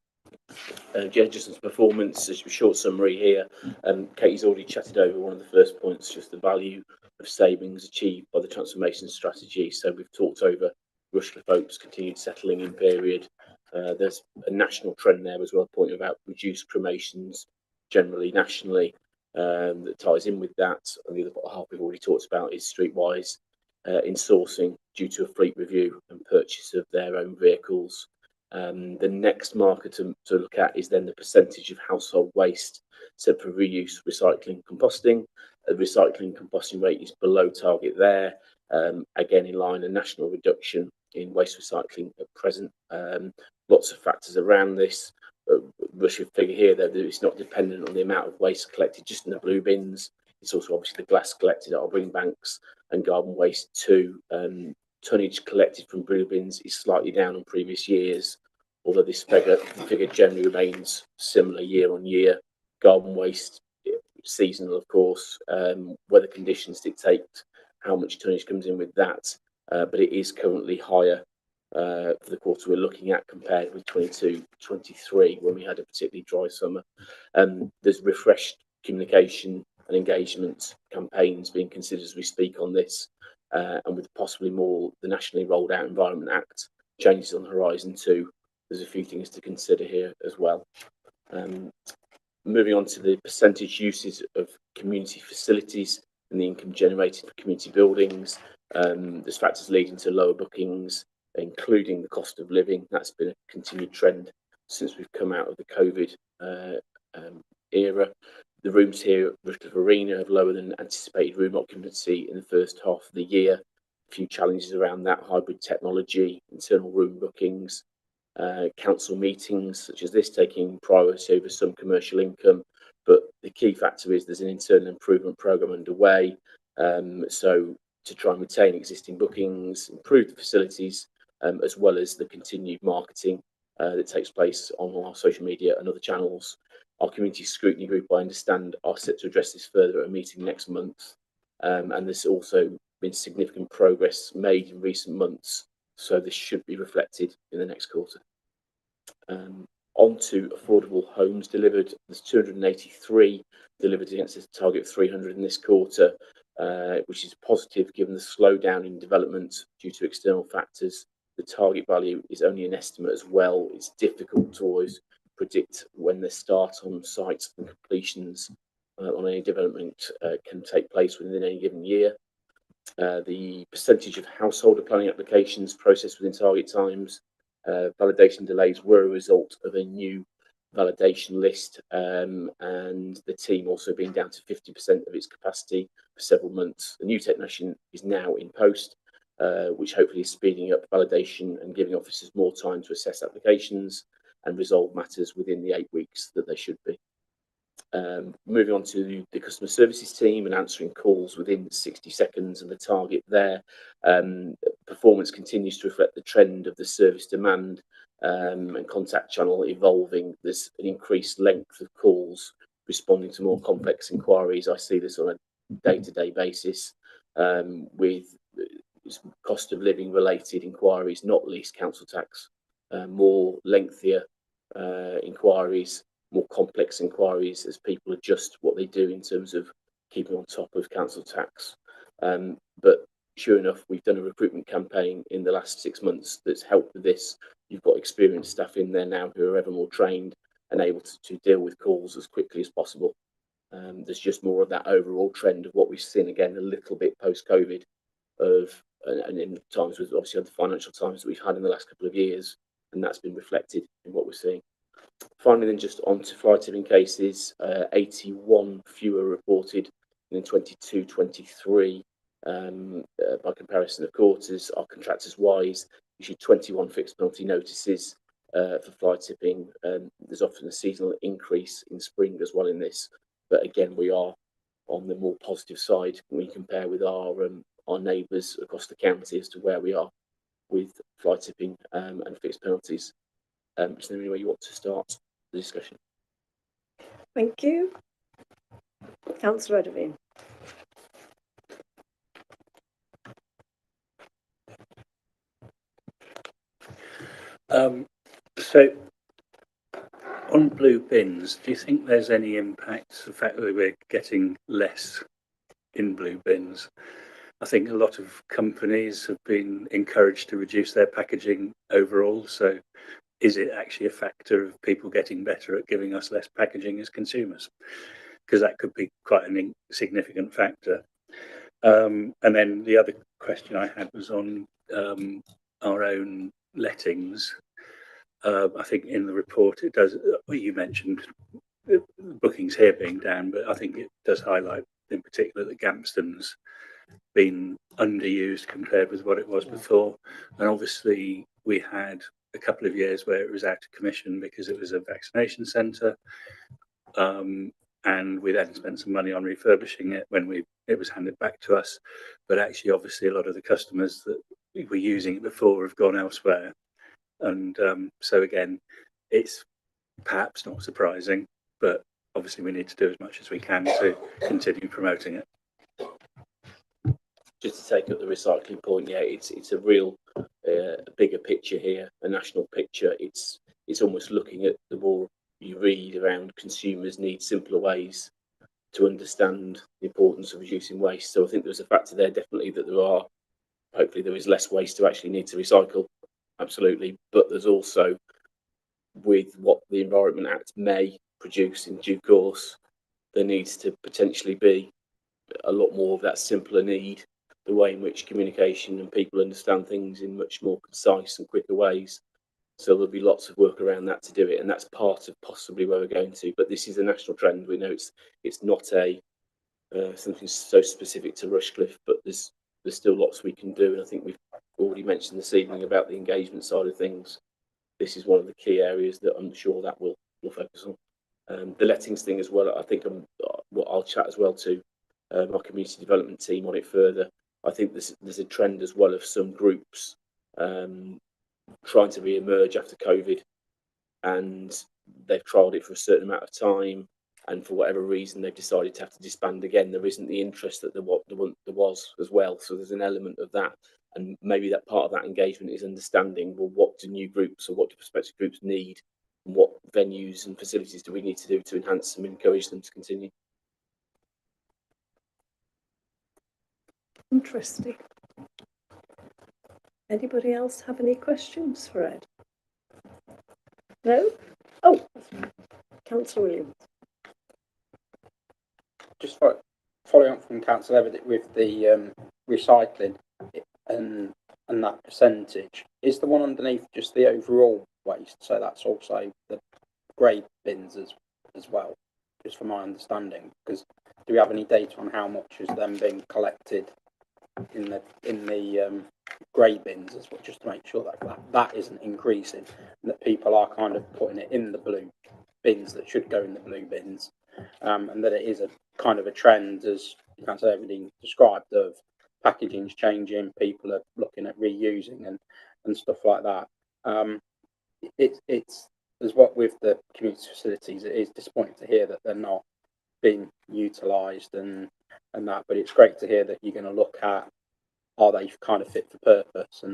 S5: Yeah, just as performance, as a short summary here. Katie's already chatted over one of the first points, just the value of savings achieved by the transformation strategy. So we've talked over Rushcliffe Oak's continued settling in period. There's a national trend there as well, pointing about reduced cremations generally nationally, that ties in with that. And the other half we've already talked about is Streetwise insourcing due to a fleet review and purchase of their own vehicles. The next marker to look at is then the percentage of household waste set for reuse, recycling, composting. The recycling composting rate is below target there. Again, in line, a national reduction in waste recycling at present. Lots of factors around this. Rushcliffe figure here that it's not dependent on the amount of waste collected just in the blue bins. It's also obviously the glass collected at our bring banks and garden waste too. Tonnage collected from blue bins is slightly down on previous years, although this figure generally remains similar year on year. Garden waste, seasonal of course, weather conditions dictate how much tonnage comes in with that, but it is currently higher for the quarter we're looking at compared with 22-23 when we had a particularly dry summer. There's refreshed communication and engagement campaigns being considered as we speak on this, and with possibly more the nationally rolled out Environment Act changes on the horizon too. There's a few things to consider here as well. Moving on to the percentage uses of community facilities and the income generated for community buildings. There's factors leading to lower bookings, including the cost of living. That's been a continued trend since we've come out of the COVID era. The rooms here at Rushcliffe Arena have lower than anticipated room occupancy in the first half of the year. A few challenges around that: hybrid technology, internal room bookings, council meetings such as this taking priority over some commercial income. But the key factor is there's an internal improvement programme underway. So to try and retain existing bookings, improve the facilities, as well as the continued marketing that takes place on our social media and other channels. Our community scrutiny group, I understand, are set to address this further at a meeting next month. And there's also been significant progress made in recent months, so this should be reflected in the next quarter. On to affordable homes delivered. There's 283 delivered against a target of 300 in this quarter, which is positive given the slowdown in development due to external factors. The target value is only an estimate as well. It's difficult to always predict when the start on sites and completions on any development can take place within any given year. The percentage of householder planning applications processed within target times, validation delays were a result of a new validation list, and the team also being down to 50% of its capacity for several months. The new technician is now in post, which hopefully is speeding up validation and giving officers more time to assess applications and resolve matters within the 8 weeks that they should be. Moving on to the customer services team and answering calls within 60 seconds and the target there. Performance continues to reflect the trend of the service demand and contact channel evolving. There's an increased length of calls responding to more complex inquiries. I see this on a day-to-day basis with cost of living related inquiries, not least council tax, more lengthier inquiries, more complex inquiries as people adjust what they do in terms of keeping on top of council tax. But sure enough, we've done a recruitment campaign in the last 6 months that's helped with this. You've got experienced staff in there now who are ever more trained and able to deal with calls as quickly as possible. There's just more of that overall trend of what we've seen again a little bit post-COVID and in times with obviously the financial times that we've had in the last couple of years, and that's been reflected in what we're seeing. Finally, then just on to fly tipping cases, 81 fewer reported in 22-23 by comparison of quarters. Our contractors wise issued 21 fixed penalty notices for fly tipping. There's often a seasonal increase in spring as well in this, but again we are on the more positive side when we compare with our neighbours across the county as to where we are with fly tipping and fixed penalties. Is there any way you want to start the discussion?
S1: Thank you. Councillor Edwin.
S8: So on blue bins, do you think there's any impact the fact that we're getting less in blue bins? I think a lot of companies have been encouraged to reduce their packaging overall. So is it actually a factor of people getting better at giving us less packaging as consumers? Because that could be quite a significant factor. And then the other question I had was on our own lettings. I think in the report it does, you mentioned bookings here being down, but I think it does highlight in particular that Gampston's been underused compared with what it was before. And obviously we had a couple of years where it was out of commission because it was a vaccination centre, and we then spent some money on refurbishing it when it was handed back to us. But actually, obviously, a lot of the customers that were using it before have gone elsewhere, and so again, it's perhaps not surprising, but obviously we need to do as much as we can to continue promoting it.
S5: Just to take up the recycling point, yeah, it's a real bigger picture here, a national picture. It's almost looking at the more you read around consumers need simpler ways to understand the importance of reducing waste. So I think there's a factor there definitely that hopefully there is less waste to actually need to recycle, absolutely. But there's also, with what the Environment Act may produce in due course, there needs to potentially be a lot more of that simpler need, the way in which communication and people understand things in much more concise and quicker ways. So there'll be lots of work around that to do it, and that's part of possibly where we're going to. But this is a national trend. We know it's not a something so specific to Rushcliffe, but there's still lots we can do. And I think we've already mentioned this evening about the engagement side of things. This is one of the key areas that I'm sure that we'll focus on. The lettings thing as well. I think I'll chat as well to my community development team on it further. I think there's a trend as well of some groups trying to re-emerge after COVID, and they've trialled it for a certain amount of time, and for whatever reason they've decided to have to disband again. There isn't the interest that there was as well. So there's an element of that, and maybe that part of that engagement is understanding, well, what do new groups or what do prospective groups need, and what venues and facilities do we need to do to enhance them and encourage them to continue.
S1: Interesting. Anybody else have any questions for Ed? No? Oh, Councillor Williams.
S7: Just following up from Councillor Everett with the recycling and that percentage, is the one underneath just the overall waste? So that's also the grey bins as well, just for my understanding. Because do we have any data on how much has then been collected in the grey bins as well, just to make sure that isn't increasing, and that people are kind of putting it in the blue bins that should go in the blue bins, and that it is a kind of a trend, as you can't say everything described, of packaging's changing, people are looking at reusing and stuff like that. It's as what with the community facilities, it is disappointing to hear that they're not being utilised and that, but it's great to hear that you're going to look at, are they kind of fit for purpose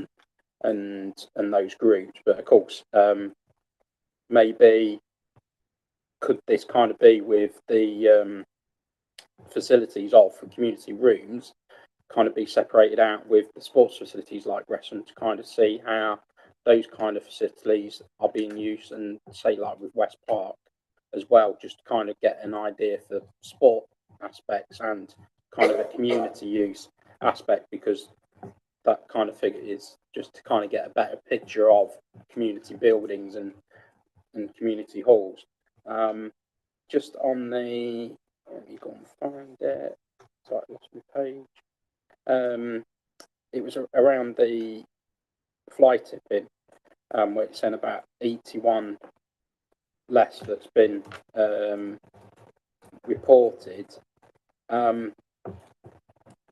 S7: and those groups. But of course, maybe could this kind of be with the facilities of community rooms kind of be separated out with the sports facilities like Gresham, to kind of see how those kind of facilities are being used, and say like with West Park as well, just to kind of get an idea for sport aspects and kind of a community use aspect, because that kind of figure is just to kind of get a better picture of community buildings and community halls. Just on the, let me go and find it. Sorry, I lost my page. It was around the fly tipping, where it's saying about 81 less that's been reported.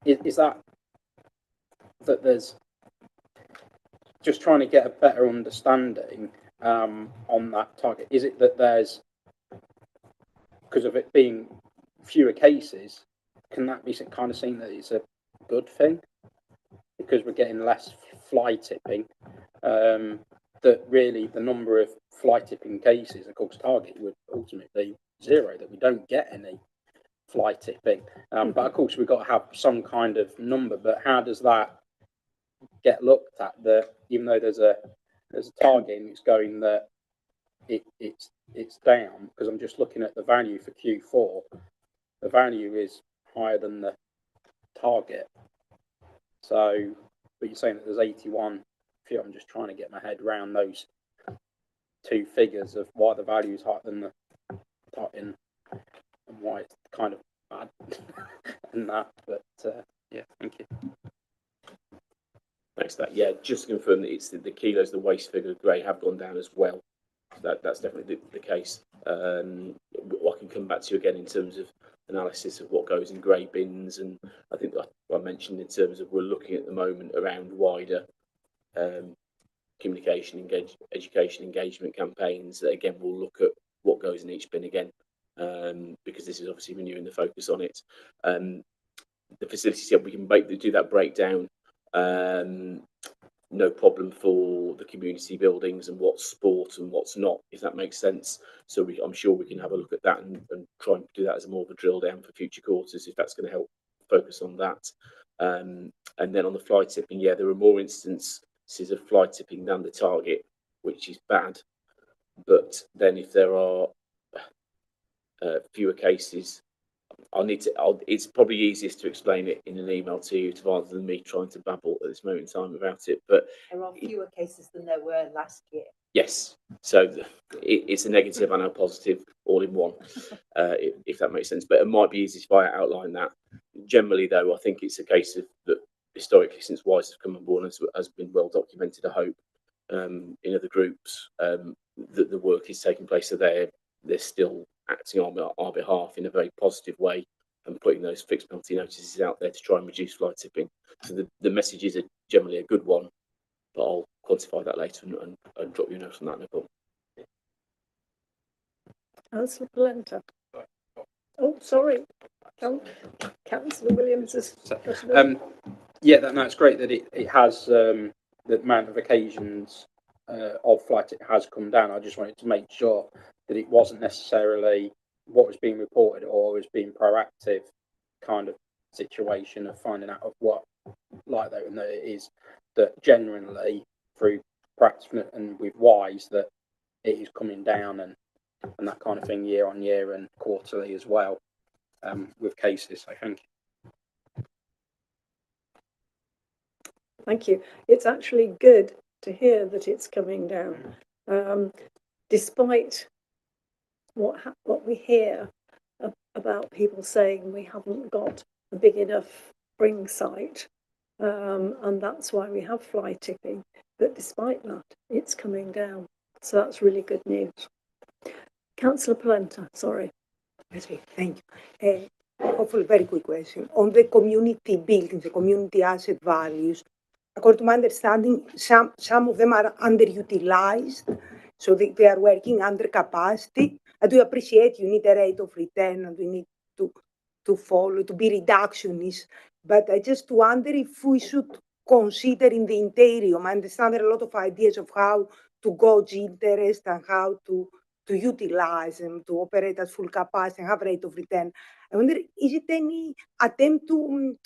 S7: Is that there's just trying to get a better understanding on that target? Is it that there's, because of it being fewer cases, can that be kind of seen that it's a good thing because we're getting less fly tipping? That really the number of fly tipping cases, of course, target would ultimately zero, that we don't get any fly tipping. But of course, we've got to have some kind of number. But how does that get looked at? That even though there's a target, and it's going that it's down, because I'm just looking at the value for Q4. The value is higher than the target. So, but you're saying that there's 81. I'm just trying to get my head around those two figures of why the value is higher than the target and why it's kind of bad and that. But yeah, thank you.
S5: Thanks for that. Yeah, just to confirm that it's the kilos, the waste figure grey have gone down as well. So that's definitely the case. I can come back to you again in terms of analysis of what goes in grey bins, and I think I mentioned in terms of we're looking at the moment around wider communication, education, engagement campaigns that again will look at what goes in each bin again, because this is obviously renewing the focus on it. The facility said we can do that breakdown no problem for the community buildings and what's sport and what's not, if that makes sense. So I'm sure we can have a look at that and try and do that as more of a drill down for future quarters, if that's going to help focus on that. And then on the fly tipping, yeah, there are more instances of fly tipping than the target, which is bad. But then if there are fewer cases, it's probably easiest to explain it in an email to you rather than me trying to babble at this moment in time about it. But
S3: There are fewer cases than there were last year.
S5: yes, so it's a negative and a positive all in one, if that makes sense. But it might be easy if I outline that. Generally, though, I think it's a case of that historically, since Wise has come on board, has been well documented, I hope, in other groups, that the work is taking place. So they're still acting on our behalf in a very positive way and putting those fixed penalty notices out there to try and reduce fly tipping. So the message is generally a good one, but I'll quantify that later and drop you a note on that, no problem.
S1: Councillor Polenta. Oh, sorry. Councillor Williams is.
S7: Yeah, that's great that it has the amount of occasions of flight it has come down. I just wanted to make sure that it wasn't necessarily what was being reported or was being proactive kind of situation of finding out of what like that, and that it is that generally through practice and with Wise that it is coming down and that kind of thing year on year and quarterly as well with cases. So thank you.
S1: Thank you. It's actually good to hear that it's coming down, despite what we hear about people saying we haven't got a big enough spring site, and that's why we have fly tipping. But despite that, it's coming down. So that's really good news. Councillor Polenta, sorry.
S6: Okay, thank you. Hopefully, very quick question. On the community buildings, the community asset values, according to my understanding, some of them are underutilized, so they are working under capacity. I do appreciate you need a rate of return and we need to follow, to be reductionist, but I just wonder if we should consider in the interior. I understand there are a lot of ideas of how to gauge interest and how to utilize them, to operate at full capacity and have rate of return. I wonder, is it any attempt to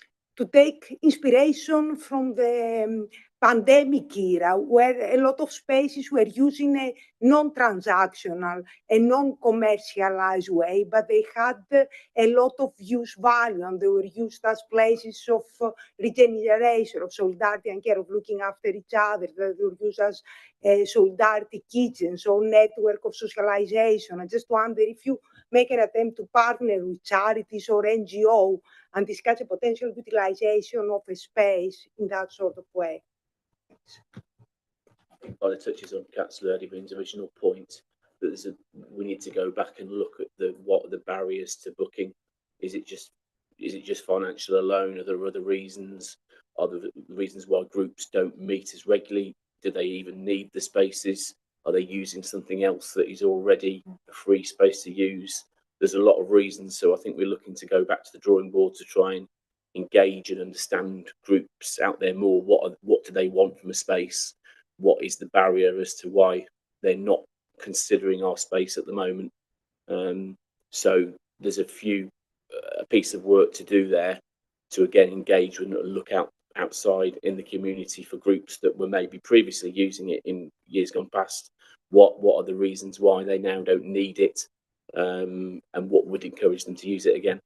S6: take inspiration from the pandemic era, where a lot of spaces were using a non-transactional, a non-commercialized way, but they had a lot of use value and they were used as places of regeneration, of solidarity and care, of looking after each other. They were used as solidarity kitchens or network of socialization. I just wonder if you make an attempt to partner with charities or NGO and discuss a potential utilization of a space in that sort of way.
S5: I think by the touches on Councillor Eddington's original point, that we need to go back and look at what are the barriers to booking. Is it just financial alone? Are there other reasons? Are there reasons why groups don't meet as regularly? Do they even need the spaces? Are they using something else that is already a free space to use? There's a lot of reasons. So I think we're looking to go back to the drawing board to try and engage and understand groups out there more. What do they want from a space? What is the barrier as to why they're not considering our space at the moment? So there's a piece of work to do there to again engage and look outside in the community for groups that were maybe previously using it in years gone past. What are the reasons why they now don't need it, and what would encourage them to use it again?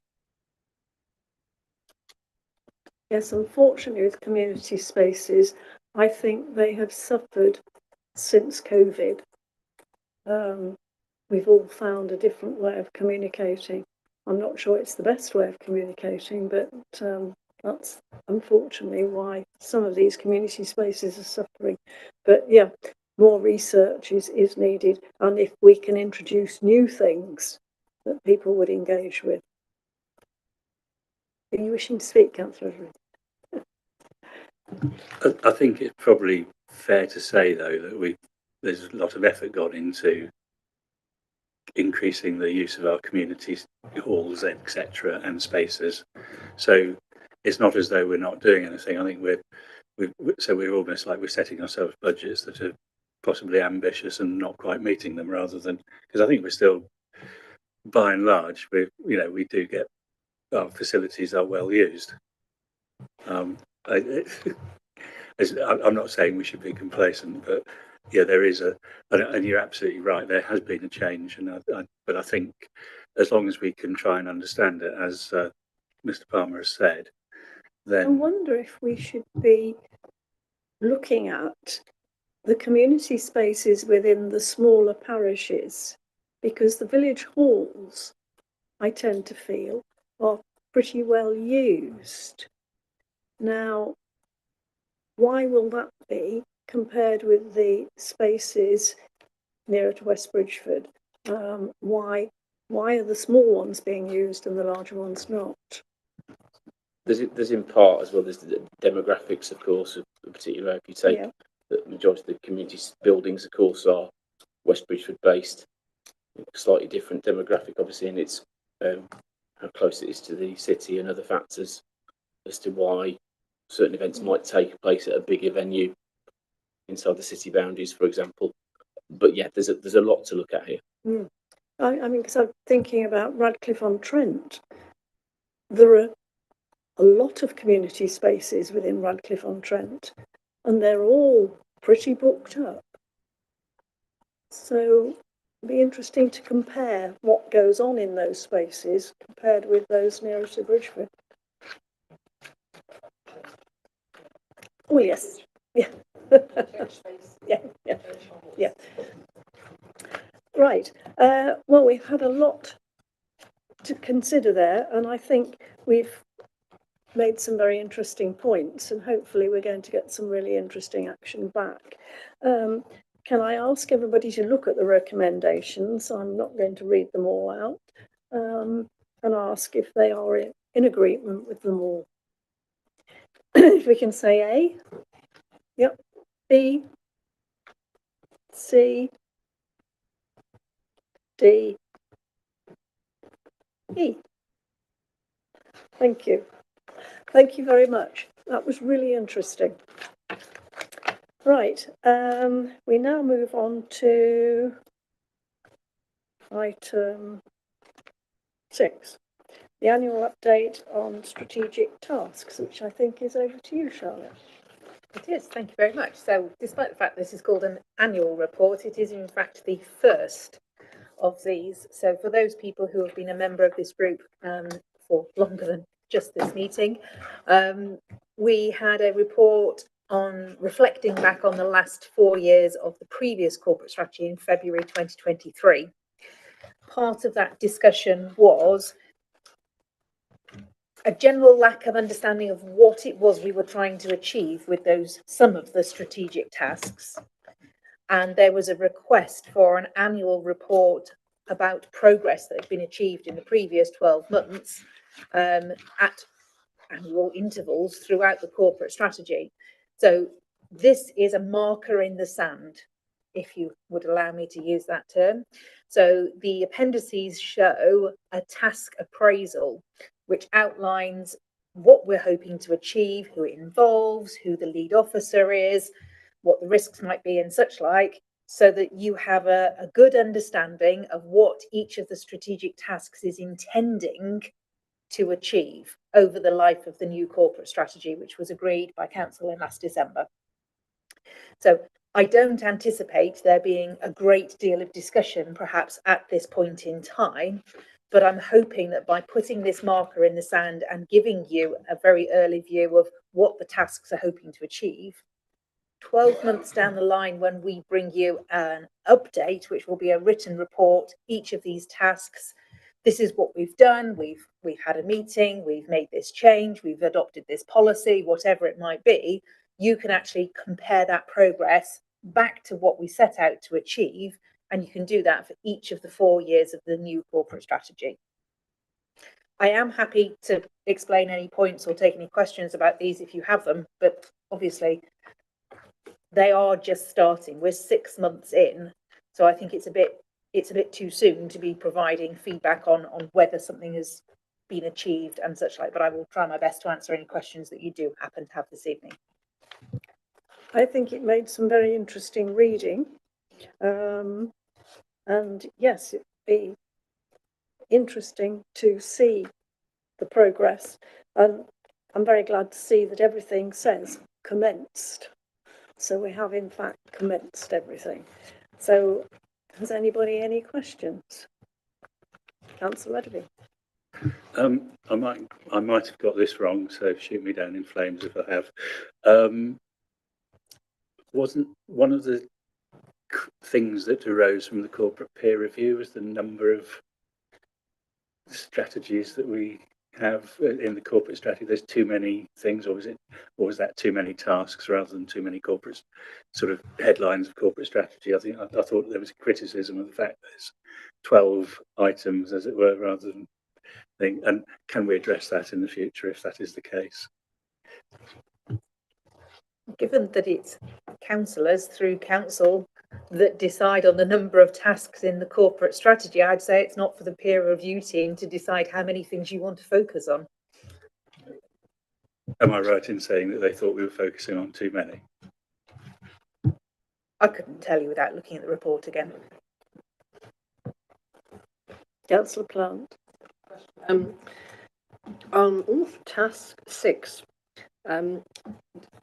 S1: Yes, unfortunately, with community spaces, I think they have suffered since COVID. We've all found a different way of communicating. I'm not sure it's the best way of communicating, but that's unfortunately why some of these community spaces are suffering. But yeah, more research is needed, and if we can introduce new things that people would engage with. Are you wishing to speak, Councillor?
S8: I think it's probably fair to say, though, that there's a lot of effort gone into increasing the use of our community halls, etc., and spaces. So it's not as though we're not doing anything. I think we're almost like we're setting ourselves budgets that are possibly ambitious and not quite meeting them, rather than, because I think we're still, by and large, we do get our facilities are well used. I'm not saying we should be complacent, but yeah, there is and you're absolutely right. There has been a change, but I think as long as we can try and understand it, as Mr. Palmer has said, then
S1: I wonder if we should be looking at the community spaces within the smaller parishes, because the village halls, I tend to feel, are pretty well used. Now, why will that be compared with the spaces nearer to West Bridgeford? Why are the small ones being used and the larger ones not?
S5: There's in part as well, there's the demographics, of course, of a particular area. If you take the majority of the community buildings, of course, are West Bridgeford based, slightly different demographic, obviously, and it's how close it is to the city and other factors as to why certain events might take place at a bigger venue inside the city boundaries, for example. But yeah, there's a lot to look at here.
S1: I mean, because I'm thinking about Radcliffe-on-Trent. There are a lot of community spaces within Radcliffe-on-Trent, and they're all pretty booked up. So it'd be interesting to compare what goes on in those spaces compared with those nearer to Bridgeford. Oh, yes. Yeah. Yeah. Right. Well, we've had a lot to consider there, and I think we've made some very interesting points, and hopefully we're going to get some really interesting action back. Can I ask everybody to look at the recommendations? I'm not going to read them all out, and ask if they are in agreement with them all. If we can say A, yep, B, C, D, E. Thank you. Thank you very much. That was really interesting. Right, we now move on to item 6, the annual update on strategic tasks, which I think is over to you, Charlotte.
S3: It is, thank you very much. So despite the fact this is called an annual report, it is in fact the first of these. So for those people who have been a member of this group for longer than just this meeting, we had a report on reflecting back on the last 4 years of the previous corporate strategy in February 2023. Part of that discussion was a general lack of understanding of what it was we were trying to achieve with some of the strategic tasks. And there was a request for an annual report about progress that had been achieved in the previous 12 months at annual intervals throughout the corporate strategy. So this is a marker in the sand, if you would allow me to use that term. So the appendices show a task appraisal, which outlines what we're hoping to achieve, who it involves, who the lead officer is, what the risks might be and such like, so that you have a good understanding of what each of the strategic tasks is intending to achieve over the life of the new corporate strategy, which was agreed by Council in last December. So I don't anticipate there being a great deal of discussion perhaps at this point in time, but I'm hoping that by putting this marker in the sand and giving you a very early view of what the tasks are hoping to achieve, 12 months down the line, when we bring you an update, which will be a written report, each of these tasks, this is what we've done, we've had a meeting, we've made this change, we've adopted this policy, whatever it might be, you can actually compare that progress back to what we set out to achieve, and you can do that for each of the 4 years of the new corporate strategy. I am happy to explain any points or take any questions about these if you have them, but obviously they are just starting. We're 6 months in, so I think it's a bit too soon to be providing feedback on whether something has been achieved and such like, but I will try my best to answer any questions that you do happen to have this evening.
S1: I think it made some very interesting reading. And yes, it'd be interesting to see the progress. And I'm very glad to see that everything says commenced. So we have in fact commenced everything. So has anybody any questions? Councillor Edeby.
S8: I might have got this wrong, so shoot me down in flames if I have. Wasn't one of the things that arose from the corporate peer review was the number of strategies that we have in the corporate strategy? There's too many things, or was that too many tasks rather than too many corporate sort of headlines of corporate strategy? I think I thought there was a criticism of the fact that there's 12 items, as it were, rather than thing. And can we address that in the future if that is the case?
S3: Given that it's councillors through council that decide on the number of tasks in the corporate strategy, I'd say it's not for the peer review team to decide how many things you want to focus on.
S8: Am I right in saying that they thought we were focusing on too many?
S3: I couldn't tell you without looking at the report again.
S1: Councillor Plant.
S2: On task 6,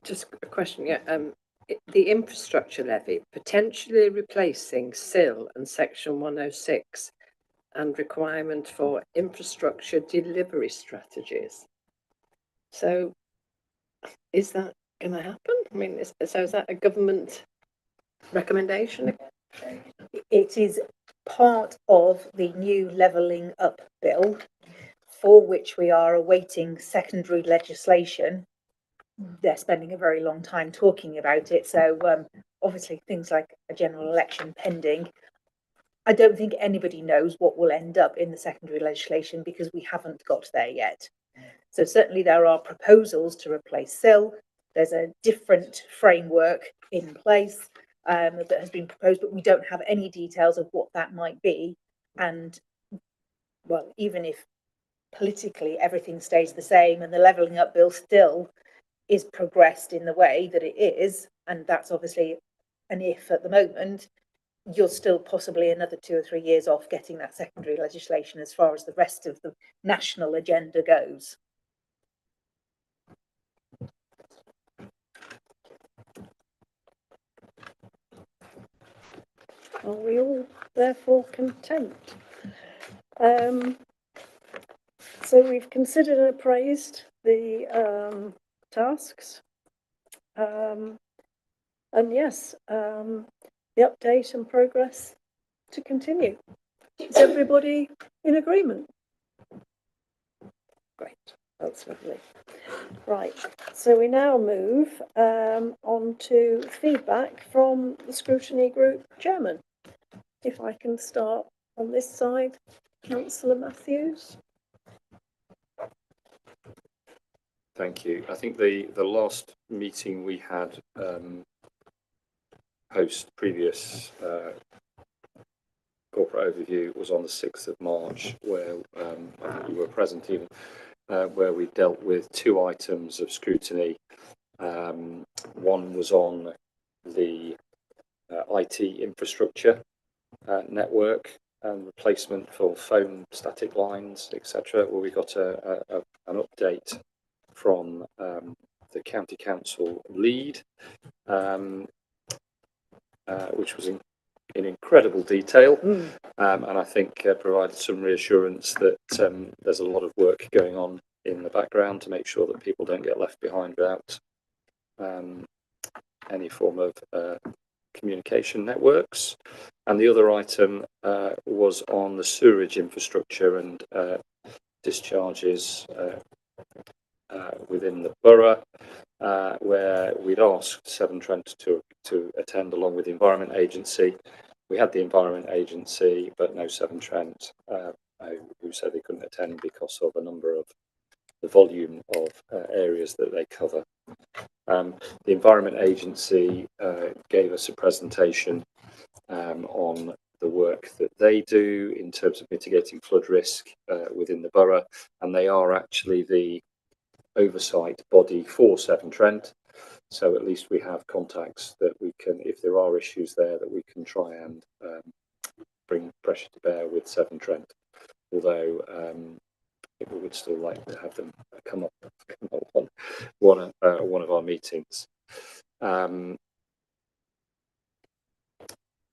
S2: just a question. Yeah, the infrastructure levy potentially replacing SIL and Section 106 and requirement for infrastructure delivery strategies. So, is that going to happen? I mean, so is that a government recommendation?
S3: It is part of the new levelling up bill, for which we are awaiting secondary legislation. They're spending a very long time talking about it. So obviously things like a general election pending. I don't think anybody knows what will end up in the secondary legislation because we haven't got there yet. So certainly there are proposals to replace SIL. There's a different framework in place that has been proposed, but we don't have any details of what that might be. And well, even if politically everything stays the same and the levelling up bill still is progressed in the way that it is, and that's obviously an if at the moment, you're still possibly another 2 or 3 years off getting that secondary legislation as far as the rest of the national agenda goes.
S1: Are we all therefore content? So we've considered and appraised the tasks. And yes, the update and progress to continue. Is everybody in agreement? Great, that's lovely. Right, so we now move on to feedback from the scrutiny group chairman. If I can start on this side, Councillor Matthews.
S10: Thank you. I think the last meeting we had post previous corporate overview was on the 6th of March, where I think you were present even, where we dealt with 2 items of scrutiny. One was on the IT infrastructure network and replacement for phone static lines, etc., where we got an update from the county council lead, which was in incredible detail, and I think provided some reassurance that there's a lot of work going on in the background to make sure that people don't get left behind without any form of communication networks. And the other item was on the sewerage infrastructure and discharges within the borough, where we'd asked Severn Trent to attend along with the Environment Agency. We had the Environment Agency, but no Severn Trent, who said they couldn't attend because of a number of the volume of areas that they cover. The Environment Agency gave us a presentation on the work that they do in terms of mitigating flood risk within the borough, and they are actually the oversight body for Severn Trent. So at least we have contacts that we can, if there are issues there, that we can try and bring pressure to bear with Severn Trent. Although we would still like to have them come up on one of our meetings. But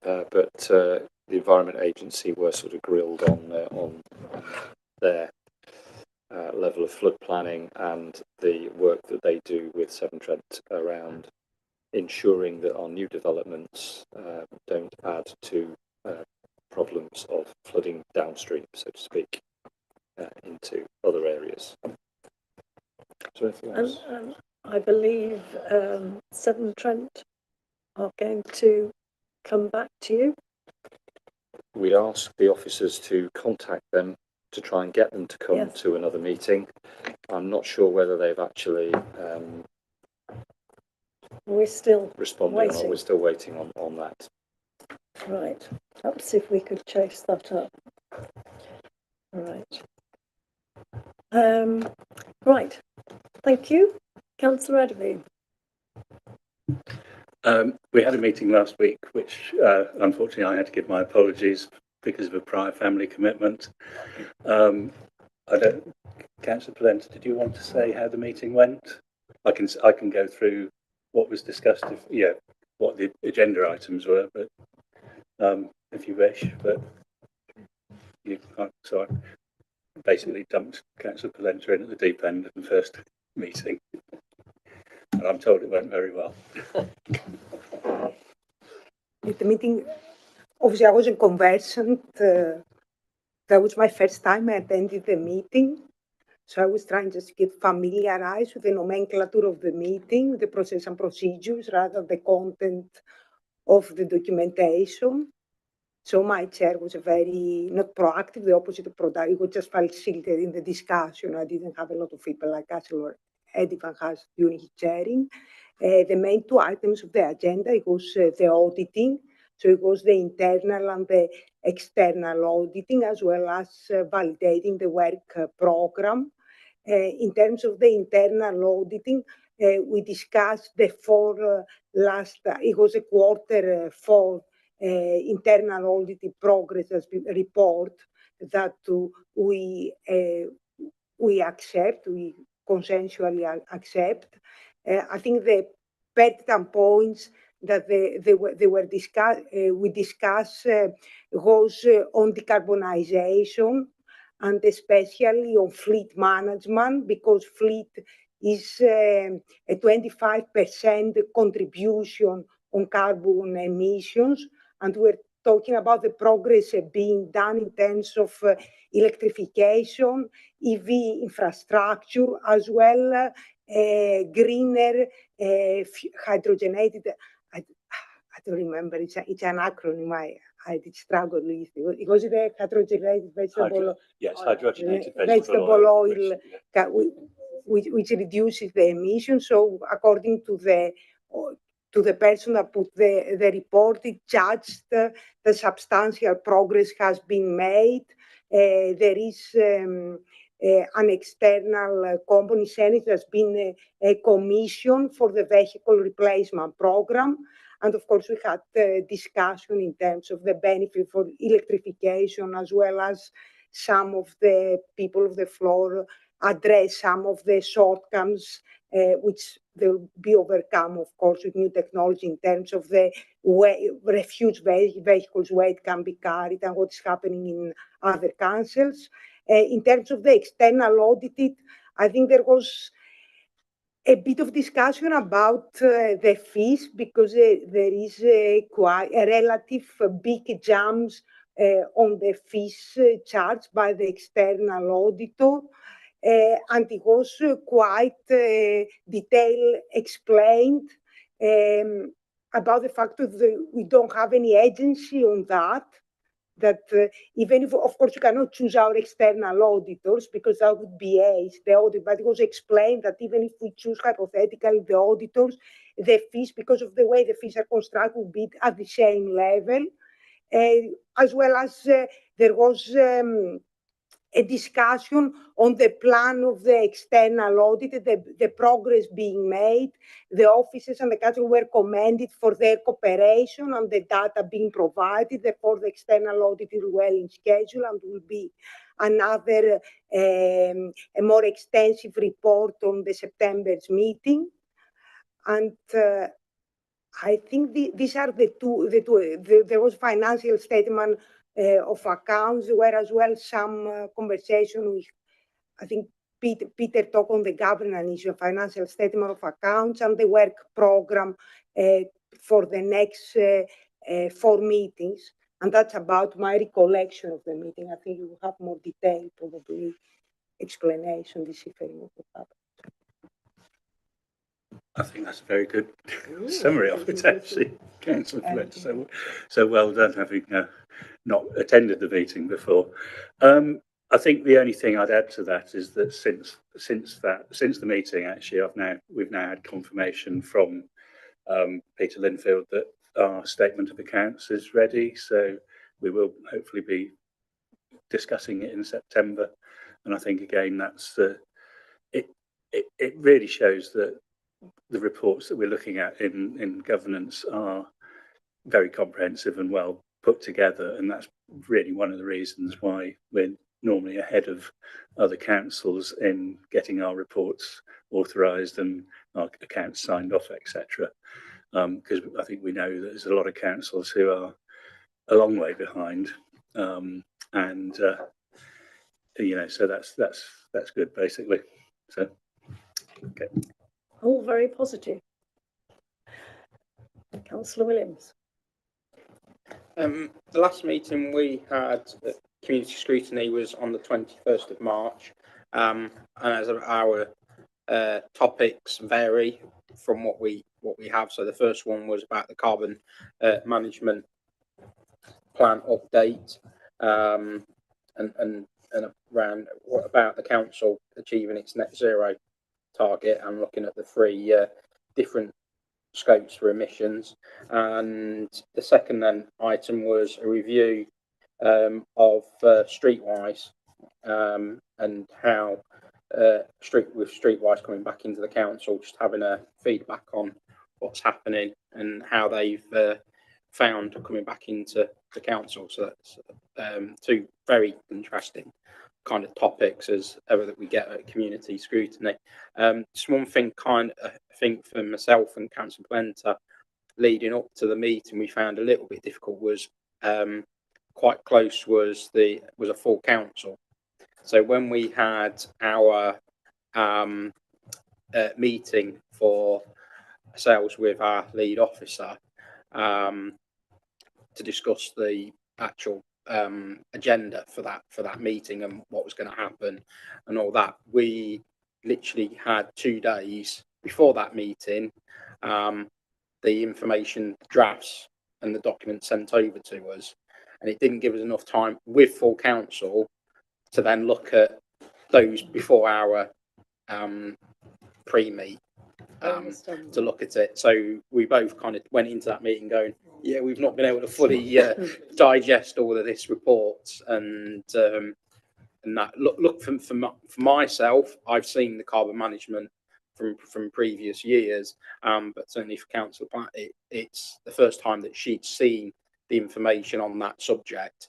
S10: the Environment Agency were sort of grilled on their level of flood planning and the work that they do with Severn Trent around ensuring that our new developments don't add to problems of flooding downstream, so to speak, into other areas. So anything else?
S1: I believe Severn Trent are going to come back to you.
S10: We'd ask the officers to contact them to try and get them to come to another meeting. I'm not sure whether they've actually
S1: we're still
S10: responded
S1: waiting.
S10: or not. We're still waiting on that.
S1: Right. Perhaps if we could chase that up. Right. Right. Thank you. Councillor Edby.
S8: We had a meeting last week, which unfortunately I had to give my apologies because of a prior family commitment. Councillor Polenta, did you want to say how the meeting went? I can go through what was discussed, what the agenda items were, but if you wish. But so I basically dumped Councillor Polenta in at the deep end of the first meeting, and I'm told it went very well.
S6: The meeting, obviously I wasn't conversant. That was my first time I attended the meeting. So I was trying just to get familiarized with the nomenclature of the meeting, the process and procedures, rather than the content of the documentation. So my chair was very, not proactive, the opposite of productive. It was just facilitating the discussion. I didn't have a lot of people like Councillor Eddie Van Haas during his chairing. The main two items of the agenda, it was the auditing. So it was the internal and the external auditing, as well as validating the work program. In terms of the internal auditing, we discussed the it was a quarter four internal auditing progress report that we accept, we consensually accept. I think the pertinent points that we discussed was on decarbonization and especially on fleet management, because fleet is a 25% contribution on carbon emissions, and we're talking about the progress being done in terms of electrification, EV infrastructure, as well greener hydrogenated. I don't remember. It's an acronym. I did struggle with it. It was the hydrogenated vegetable.
S8: Hydrogenated
S6: vegetable oil, which reduces the emissions. So according to the person that put the report, it judged the substantial progress has been made. There is an external company, Senate, has been a commission for the vehicle replacement program. And of course, we had discussion in terms of the benefit for electrification, as well as some of the people of the floor address some of the shortcomings, which will be overcome, of course, with new technology in terms of the way refuse vehicles weight can be carried and what's happening in other councils. In terms of the external audited, I think there was a bit of discussion about the fees, because there is quite a relative big jumps on the fees charged by the external auditor. And it was quite detailed explained about the fact that we don't have any agency on that. That even if, of course, you cannot choose our external auditors, because that would be the audit, but it was explained that even if we choose hypothetically the auditors, the fees, because of the way the fees are constructed, would be at the same level, as well as there was a discussion on the plan of the external audit, the progress being made. The officers and the council were commended for their cooperation and the data being provided. Therefore, the external audit is well in schedule and will be another a more extensive report on the September's meeting. And I think these are the two. There was financial statement of accounts, where as well some conversation with, I think Peter talked on the governance issue, financial statement of accounts, and the work program for the next 4 meetings. And that's about my recollection of the meeting. I think you will have more detail, probably explanation, deciphering what happened.
S8: I think that's a very good summary of it, actually, Councillor Flint. So well done, having not attended the meeting before. I think the only thing I'd add to that is that since the meeting, actually, we've now had confirmation from Peter Linfield that our statement of accounts is ready. So we will hopefully be discussing it in September. And I think again that's it really shows that the reports that we're looking at in governance are very comprehensive and well put together, and that's really one of the reasons why we're normally ahead of other councils in getting our reports authorised and our accounts signed off, etc. Because I think we know that there's a lot of councils who are a long way behind, and you know, so that's good basically. So okay.
S1: All very positive. Councillor Williams.
S7: The last meeting we had at community scrutiny was on the 21st of March, and as our topics vary from what we have. So the first one was about the carbon management plan update, and around what about the council achieving its net zero target and looking at the 3 different scopes for emissions. And the second then item was a review of Streetwise, and how with Streetwise coming back into the council, just having a feedback on what's happening and how they've found coming back into the council. So that's 2 very interesting kind of topics as ever that we get at community scrutiny. Just one thing I think for myself and Councillor Plenter leading up to the meeting we found a little bit difficult was quite close was a full council. So when we had our meeting for ourselves with our lead officer to discuss the actual agenda for that meeting and what was going to happen and all that, we literally had 2 days before that meeting the information drafts and the documents sent over to us, and it didn't give us enough time with full council to then look at those before our pre-meet to look at it. So we both kind of went into that meeting going, yeah, we've not been able to fully digest all of this report, and that look for myself, I've seen the carbon management from previous years, but certainly for Councillor Platt, it's the first time that she'd seen the information on that subject.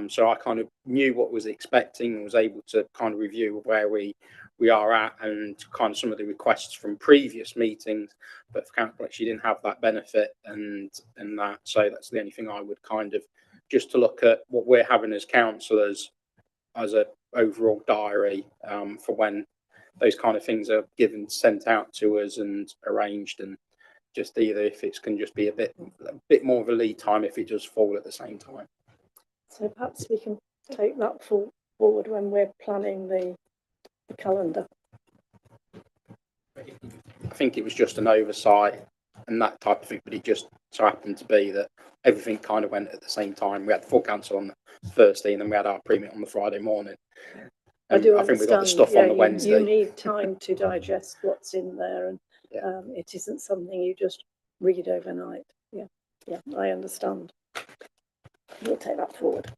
S7: So I kind of knew what was expecting and was able to kind of review where we are at and kind of some of the requests from previous meetings, but for Councillor Platt, she didn't have that benefit and that. So that's the only thing I would kind of just to look at what we're having as councillors as a overall diary for when those kind of things are sent out to us and arranged, and just either if it can just be a bit more of a lead time if it does fall at the same time.
S1: So perhaps we can take that forward when we're planning the calendar.
S7: I think it was just an oversight and that type of thing, but it just so happened to be that everything kind of went at the same time. We had the full council on the Thursday and then we had our pre-meet on the Friday morning.
S1: I
S7: think we got the stuff on the Wednesday.
S1: You need time to digest what's in there, and it isn't something you just read overnight. Yeah, I understand. We'll take that forward.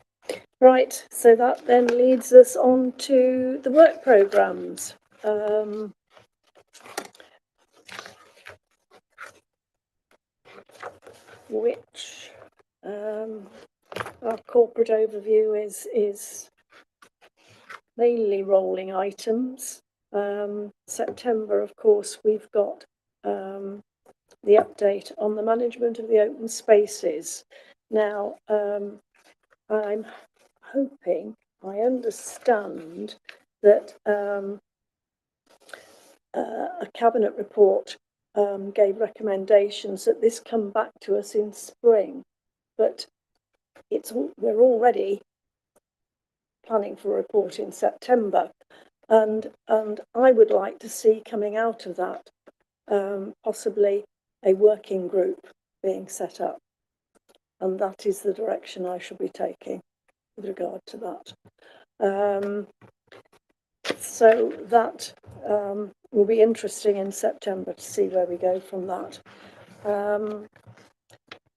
S1: Right, so that then leads us on to the work programmes. Which our corporate overview is mainly rolling items. September, of course, we've got the update on the management of the open spaces. Now, I'm hoping, I understand that a cabinet report gave recommendations that this come back to us in spring, but we're already planning for a report in September, and I would like to see coming out of that possibly a working group being set up, and that is the direction I shall be taking with regard to that. So that will be interesting in September to see where we go from that.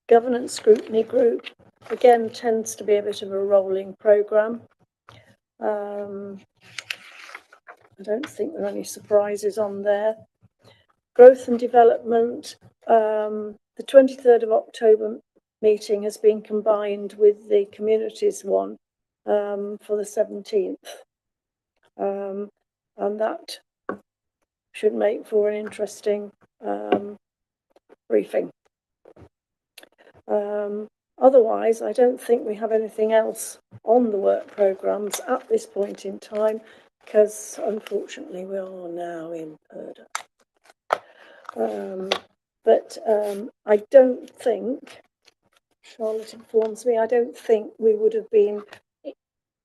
S1: Governance scrutiny group, again, tends to be a bit of a rolling programme. I don't think there are any surprises on there. Growth and development, the 23rd of October meeting has been combined with the communities one for the 17th. And that should make for an interesting briefing. Otherwise, I don't think we have anything else on the work programmes at this point in time, because unfortunately we are now in Purda. But I don't think, Charlotte informs me, I don't think we would have been,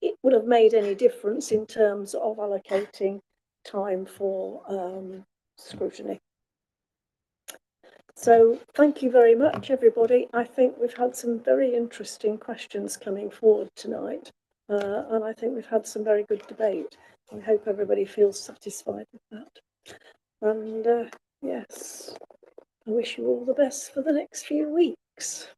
S1: it would have made any difference in terms of allocating time for scrutiny. So thank you very much, everybody. I think we've had some very interesting questions coming forward tonight, and I think we've had some very good debate. I hope everybody feels satisfied with that. And yes, I wish you all the best for the next few weeks.